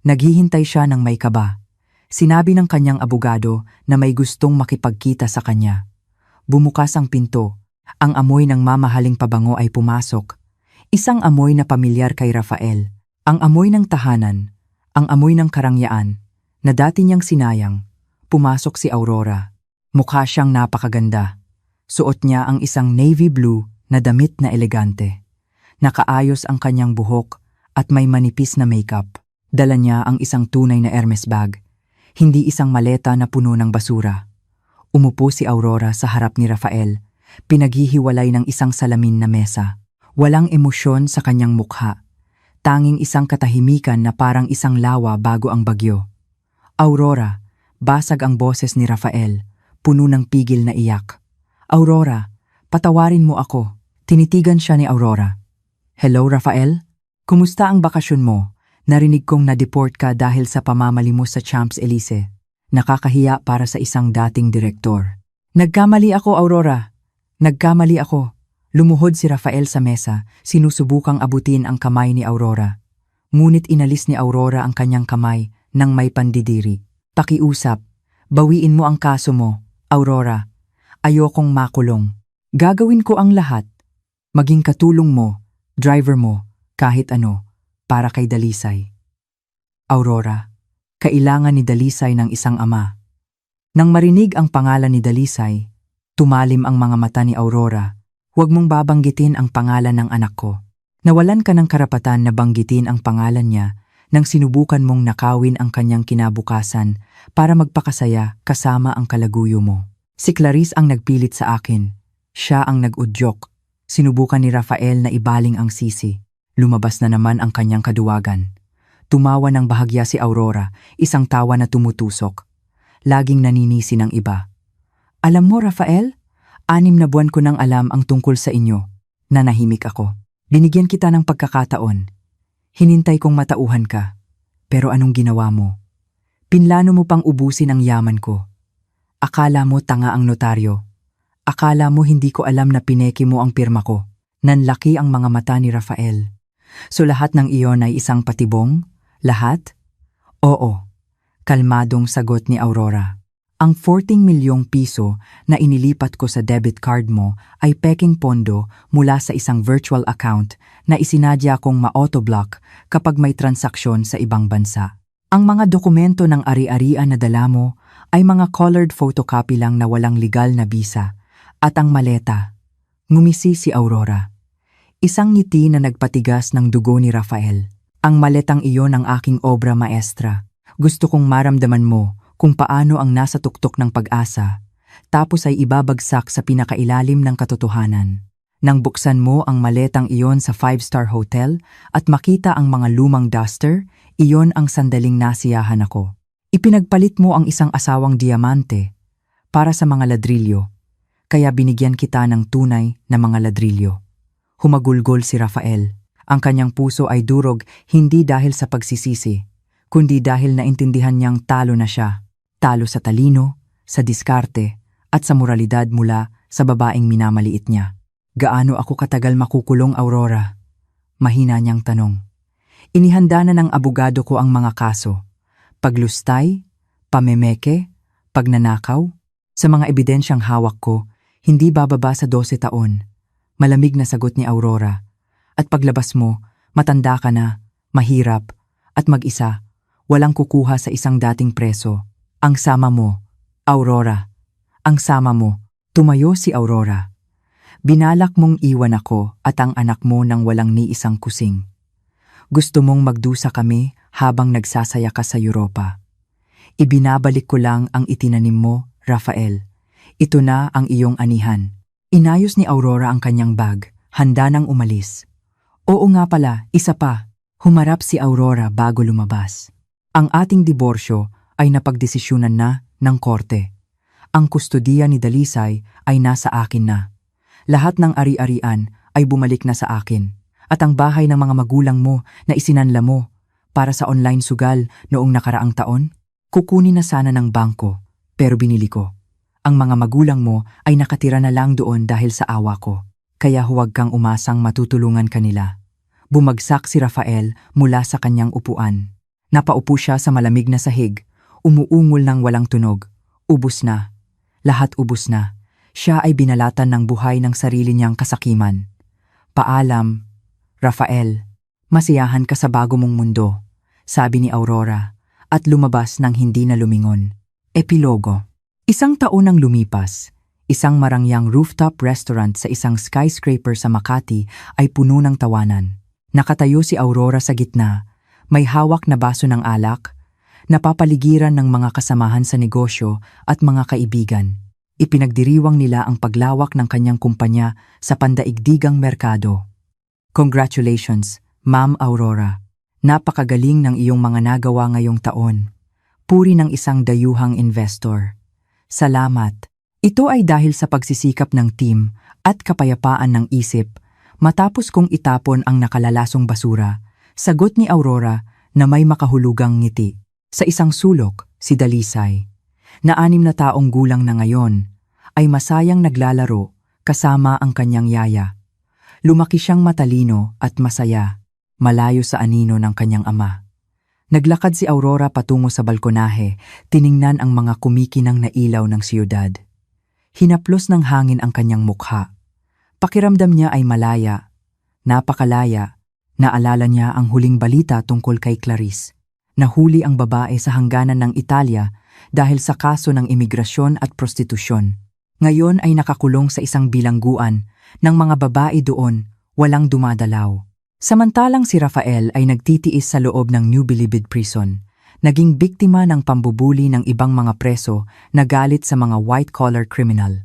Naghihintay siya ng may kaba. Sinabi ng kanyang abogado na may gustong makipagkita sa kanya. Bumukas ang pinto. Ang amoy ng mamahaling pabango ay pumasok. Isang amoy na pamilyar kay Rafael. Ang amoy ng tahanan, ang amoy ng karangyaan, na dati niyang sinayang. Pumasok si Aurora. Mukha siyang napakaganda. Suot niya ang isang navy blue na damit na elegante. Nakaayos ang kanyang buhok at may manipis na makeup. Dala niya ang isang tunay na Hermes bag, hindi isang maleta na puno ng basura. Umupo si Aurora sa harap ni Rafael, pinaghihiwalay ng isang salamin na mesa. Walang emosyon sa kanyang mukha. Tanging isang katahimikan na parang isang lawa bago ang bagyo. "Aurora," basag ang boses ni Rafael, puno ng pigil na iyak. "Aurora, patawarin mo ako." Tinitigan siya ni Aurora. "Hello, Rafael? Kumusta ang bakasyon mo? Narinig kong na-deport ka dahil sa pamamalimos sa Champs-Élysées. Nakakahiya para sa isang dating direktor." "Nagkamali ako, Aurora. Nagkamali ako." Lumuhod si Rafael sa mesa, sinusubukang abutin ang kamay ni Aurora. Ngunit inalis ni Aurora ang kanyang kamay nang may pandidiri. "Pakiusap, bawiin mo ang kaso mo, Aurora. Ayokong makulong. Gagawin ko ang lahat. Maging katulong mo, driver mo, kahit ano, para kay Dalisay." Aurora, kailangan ni Dalisay ng isang ama. Nang marinig ang pangalan ni Dalisay, tumalim ang mga mata ni Aurora. "Huwag mong babanggitin ang pangalan ng anak ko." Nawalan ka ng karapatan na banggitin ang pangalan niya nang sinubukan mong nakawin ang kanyang kinabukasan para magpakasaya kasama ang kalaguyo mo. "Si Clarice ang nagpilit sa akin. Siya ang nag-udyok." Sinubukan ni Rafael na ibaling ang sisi. Lumabas na naman ang kanyang kaduwagan. Tumawa ng bahagya si Aurora, isang tawa na tumutusok. Laging naninisi ng iba. "Alam mo, Rafael, 6 na buwan ko nang alam ang tungkol sa inyo." Nanahimik ako. "Binigyan kita ng pagkakataon. Hinintay kong matauhan ka. Pero anong ginawa mo? Pinlano mo pang ubusin ang yaman ko. Akala mo tanga ang notaryo. Akala mo hindi ko alam na pineki mo ang pirma ko." Nanlaki ang mga mata ni Rafael. "So lahat ng iyon ay isang patibong? Lahat?" "Oo." Kalmadong sagot ni Aurora. "Ang 14 milyong piso na inilipat ko sa debit card mo ay peking pondo mula sa isang virtual account na isinadya kong ma-autoblock kapag may transaksyon sa ibang bansa. Ang mga dokumento ng ari-arian na dala mo ay mga colored photocopy lang na walang legal na bisa. At ang maleta." Ngumisi si Aurora. Isang ngiti na nagpatigas ng dugo ni Rafael. "Ang maletang iyon ang aking obra maestra. Gusto kong maramdaman mo kung paano ang nasa tuktok ng pag-asa, tapos ay ibabagsak sa pinakailalim ng katotohanan. Nang buksan mo ang maletang iyon sa 5-star hotel at makita ang mga lumang duster, iyon ang sandaling nasiyahan ako. Ipinagpalit mo ang isang asawang diamante para sa mga ladrilyo, kaya binigyan kita ng tunay na mga ladrilyo." Humagulgol si Rafael. Ang kanyang puso ay durog hindi dahil sa pagsisisi, kundi dahil naintindihan niyang talo na siya. Talo sa talino, sa diskarte, at sa moralidad mula sa babaeng minamaliit niya. "Gaano ako katagal makukulong, Aurora?" Mahina niyang tanong. Inihanda na ng abogado ko ang mga kaso. Paglustay, pamemeke, pagnanakaw. Sa mga ebidensyang hawak ko, hindi bababa sa 12 taon. Malamig na sagot ni Aurora. At paglabas mo, matanda ka na, mahirap, at mag-isa. Walang kukuha sa isang dating preso. Ang sama mo, Aurora. Ang sama mo. Tumayo si Aurora. Binalak mong iwan ako at ang anak mo nang walang ni isang kusing. Gusto mong magdusa kami habang nagsasaya ka sa Europa. Ibinabalik ko lang ang itinanim mo, Rafael. Ito na ang iyong anihan. Inayos ni Aurora ang kanyang bag, handa nang umalis. Oo nga pala, isa pa. Humarap si Aurora bago lumabas. Ang ating diborsyo ay napagdesisyonan na ng korte. Ang kustodiya ni Dalisay ay nasa akin na. Lahat ng ari-arian ay bumalik na sa akin. At ang bahay ng mga magulang mo na isinanla mo para sa online sugal noong nakaraang taon, kukunin na sana ng bangko, pero binili ko. Ang mga magulang mo ay nakatira na lang doon dahil sa awa ko. Kaya huwag kang umasang matutulungan kanila. Bumagsak si Rafael mula sa kanyang upuan. Napaupo siya sa malamig na sahig, umuungol ng walang tunog. Ubus na. Lahat ubus na. Siya ay binalatan ng buhay ng sarili niyang kasakiman. Paalam, Rafael. Masiyahan ka sa bago mong mundo, sabi ni Aurora, at lumabas ng hindi na lumingon. Epilogo. Isang taon ang lumipas. Isang marangyang rooftop restaurant sa isang skyscraper sa Makati ay puno ng tawanan. Nakatayo si Aurora sa gitna, may hawak na baso ng alak, napapaligiran ng mga kasamahan sa negosyo at mga kaibigan. Ipinagdiriwang nila ang paglawak ng kanyang kumpanya sa pandaigdigang merkado. Congratulations, Ma'am Aurora. Napakagaling ng iyong mga nagawa ngayong taon. Puri ng isang dayuhang investor. Salamat. Ito ay dahil sa pagsisikap ng team at kapayapaan ng isip matapos kong itapon ang nakalalasong basura. Sagot ni Aurora na may makahulugang ngiti. Sa isang sulok, si Dalisay, na 6 na taong gulang na ngayon, ay masayang naglalaro kasama ang kanyang yaya. Lumaki siyang matalino at masaya, malayo sa anino ng kanyang ama. Naglakad si Aurora patungo sa balkonahe, tiningnan ang mga kumikinang na ilaw ng siyudad. Hinaplos ng hangin ang kanyang mukha. Pakiramdam niya ay malaya, napakalaya. Naalala niya ang huling balita tungkol kay Clarice. Nahuli ang babae sa hangganan ng Italia dahil sa kaso ng imigrasyon at prostitusyon. Ngayon ay nakakulong sa isang bilangguan ng mga babae doon, walang dumadalaw. Samantalang si Rafael ay nagtitiis sa loob ng New Bilibid Prison, naging biktima ng pambubuli ng ibang mga preso na galit sa mga white-collar criminal.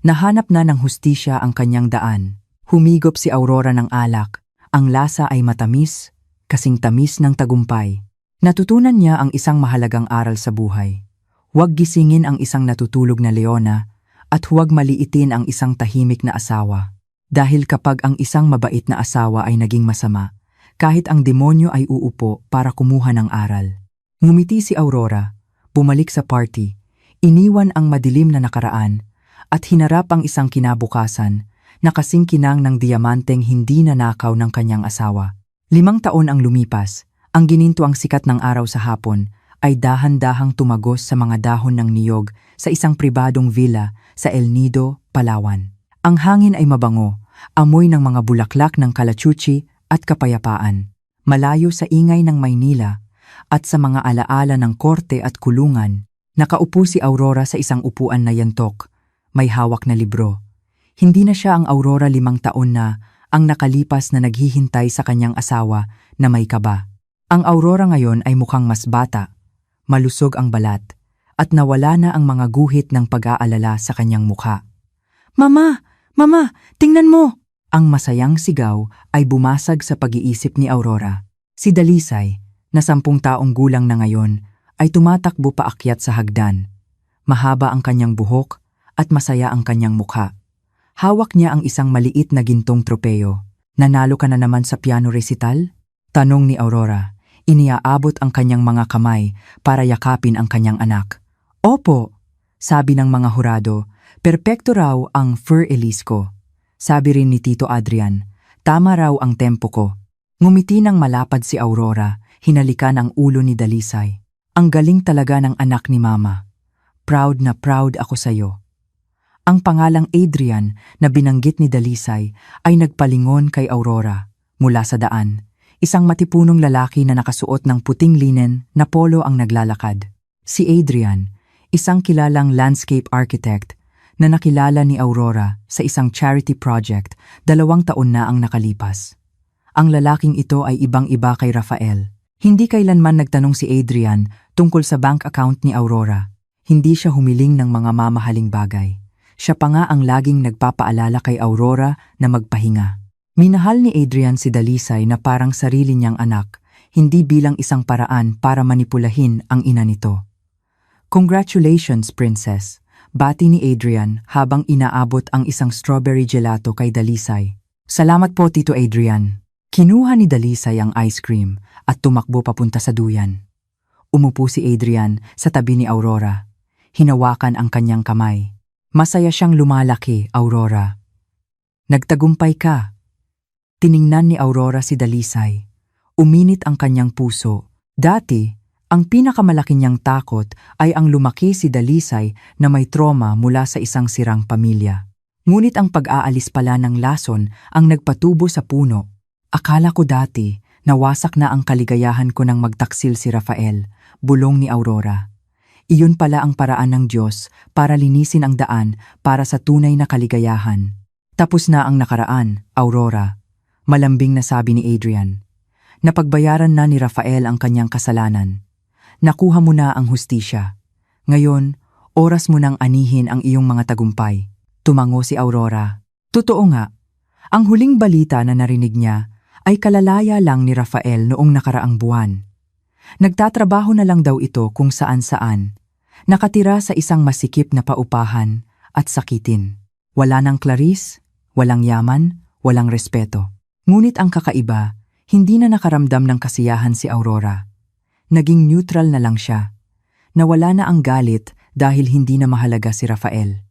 Nahanap na ng hustisya ang kanyang daan. Humigop si Aurora ng alak. Ang lasa ay matamis, kasing tamis ng tagumpay. Natutunan niya ang isang mahalagang aral sa buhay. Huwag gisingin ang isang natutulog na leona at huwag maliitin ang isang tahimik na asawa. Dahil kapag ang isang mabait na asawa ay naging masama, kahit ang demonyo ay uupo para kumuha ng aral. Ngumiti si Aurora, bumalik sa party, iniwan ang madilim na nakaraan at hinarap ang isang kinabukasan na kasing kinang ng diamanteng hindi nanakaw ng kanyang asawa. 5 taon ang lumipas. Ang ginintuang sikat ng araw sa hapon ay dahan-dahang tumagos sa mga dahon ng niyog sa isang pribadong villa sa El Nido, Palawan. Ang hangin ay mabango, amoy ng mga bulaklak ng kalachuchi at kapayapaan. Malayo sa ingay ng Maynila at sa mga alaala ng korte at kulungan, nakaupo si Aurora sa isang upuan na yantok, may hawak na libro. Hindi na siya ang Aurora 5 taon na ang nakalipas na naghihintay sa kanyang asawa na may kaba. Ang Aurora ngayon ay mukhang mas bata, malusog ang balat, at nawala na ang mga guhit ng pag-aalala sa kanyang mukha. Mama! Mama! Tingnan mo! Ang masayang sigaw ay bumasag sa pag-iisip ni Aurora. Si Dalisay, na 10 taong gulang na ngayon, ay tumatakbo paakyat sa hagdan. Mahaba ang kanyang buhok at masaya ang kanyang mukha. Hawak niya ang isang maliit na gintong tropeyo. Nanalo ka na naman sa piano recital? Tanong ni Aurora. Iniaabot ang kanyang mga kamay para yakapin ang kanyang anak. Opo, sabi ng mga hurado, perpekto raw ang fur elise ko. Sabi rin ni Tito Adrian, tama raw ang tempo ko. Ngumiti ng malapad si Aurora, hinalikan ang ulo ni Dalisay. Ang galing talaga ng anak ni Mama. Proud na proud ako sa'yo. Ang pangalang Adrian na binanggit ni Dalisay ay nagpalingon kay Aurora mula sa daan. Isang matipunong lalaki na nakasuot ng puting linen na polo ang naglalakad. Si Adrian, isang kilalang landscape architect na nakilala ni Aurora sa isang charity project 2 taon na ang nakalipas. Ang lalaking ito ay ibang-iba kay Rafael. Hindi kailanman nagtanong si Adrian tungkol sa bank account ni Aurora. Hindi siya humiling ng mga mamahaling bagay. Siya pa nga ang laging nagpapaalala kay Aurora na magpahinga. Minahal ni Adrian si Dalisay na parang sarili niyang anak, hindi bilang isang paraan para manipulahin ang ina nito. "Congratulations, Princess," bati ni Adrian habang inaabot ang isang strawberry gelato kay Dalisay. "Salamat po, Tito Adrian." Kinuha ni Dalisay ang ice cream at tumakbo papunta sa duyan. Umupo si Adrian sa tabi ni Aurora. Hinawakan ang kanyang kamay. "Masaya siyang lumalaki, Aurora. Nagtagumpay ka." Tiningnan ni Aurora si Dalisay. Uminit ang kanyang puso. Dati, ang pinakamalaki niyang takot ay ang lumaki si Dalisay na may trauma mula sa isang sirang pamilya. Ngunit ang pag-aalis pala ng lason ang nagpatubo sa puno. "Akala ko dati, nawasak na ang kaligayahan ko nang magtaksil si Rafael," bulong ni Aurora. "Iyon pala ang paraan ng Diyos para linisin ang daan para sa tunay na kaligayahan." "Tapos na ang nakaraan, Aurora," malambing na sabi ni Adrian. "Napagbayaran na ni Rafael ang kanyang kasalanan. Nakuha mo na ang hustisya. Ngayon, oras mo nang anihin ang iyong mga tagumpay." Tumango si Aurora. Totoo nga, ang huling balita na narinig niya ay kalalaya lang ni Rafael noong nakaraang buwan. Nagtatrabaho na lang daw ito kung saan-saan. Nakatira sa isang masikip na paupahan at sakitin. Wala nang Clarice, walang yaman, walang respeto. Ngunit ang kakaiba, hindi na nakaramdam ng kasiyahan si Aurora. Naging neutral na lang siya. Nawala na ang galit dahil hindi na mahalaga si Rafael.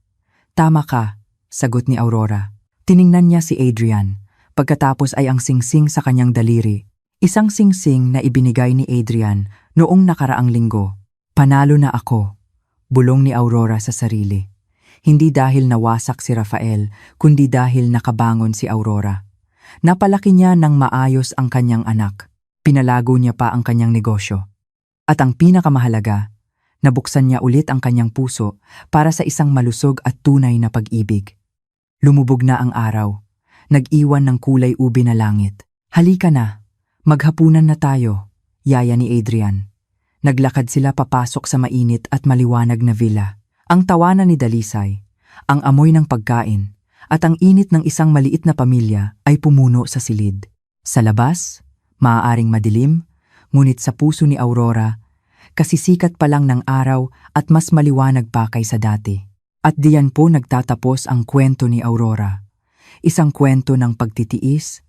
"Tama ka," sagot ni Aurora. Tiningnan niya si Adrian. Pagkatapos ay ang singsing sa kanyang daliri. Isang singsing na ibinigay ni Adrian noong nakaraang linggo. "Panalo na ako," bulong ni Aurora sa sarili. Hindi dahil nawasak si Rafael, kundi dahil nakabangon si Aurora. Napalaki niya ng maayos ang kanyang anak. Pinalago niya pa ang kanyang negosyo. At ang pinakamahalaga, nabuksan niya ulit ang kanyang puso para sa isang malusog at tunay na pag-ibig. Lumubog na ang araw. Nag-iwan ng kulay ube na langit. "Halika na, maghapunan na tayo," yaya ni Adrian. Naglakad sila papasok sa mainit at maliwanag na villa. Ang tawanan ni Dalisay, ang amoy ng pagkain, at ang init ng isang maliit na pamilya ay pumuno sa silid. Sa labas, maaaring madilim, ngunit sa puso ni Aurora, kasisikat pa lang ng araw at mas maliwanag pa kaysa dati. At diyan po nagtatapos ang kwento ni Aurora. Isang kwento ng pagtitiis,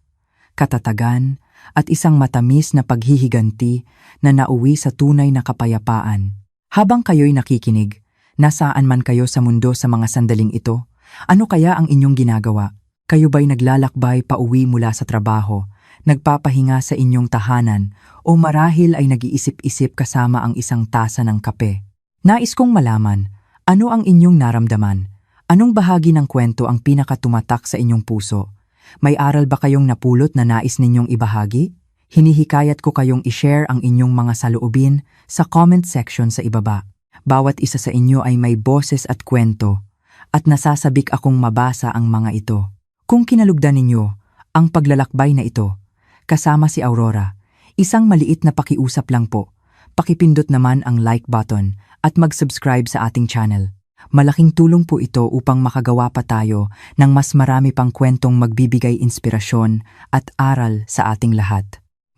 katatagan, at isang matamis na paghihiganti na nauwi sa tunay na kapayapaan. Habang kayo'y nakikinig, nasaan man kayo sa mundo sa mga sandaling ito, ano kaya ang inyong ginagawa? Kayo ba'y naglalakbay pauwi mula sa trabaho, nagpapahinga sa inyong tahanan, o marahil ay nag-iisip-isip kasama ang isang tasa ng kape? Nais kong malaman, ano ang inyong naramdaman? Anong bahagi ng kwento ang pinakatumatak sa inyong puso? May aral ba kayong napulot na nais ninyong ibahagi? Hinihikayat ko kayong i-share ang inyong mga saloobin sa comment section sa ibaba. Bawat isa sa inyo ay may boses at kwento, at nasasabik akong mabasa ang mga ito. Kung kinalugdan ninyo ang paglalakbay na ito, kasama si Aurora, isang maliit na pakiusap lang po. Pakipindot naman ang like button at mag-subscribe sa ating channel. Malaking tulong po ito upang makagawa pa tayo ng mas marami pang kwentong magbibigay inspirasyon at aral sa ating lahat.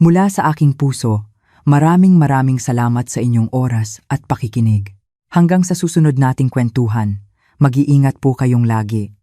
Mula sa aking puso, maraming salamat sa inyong oras at pakikinig. Hanggang sa susunod nating kwentuhan, mag-iingat po kayong lagi.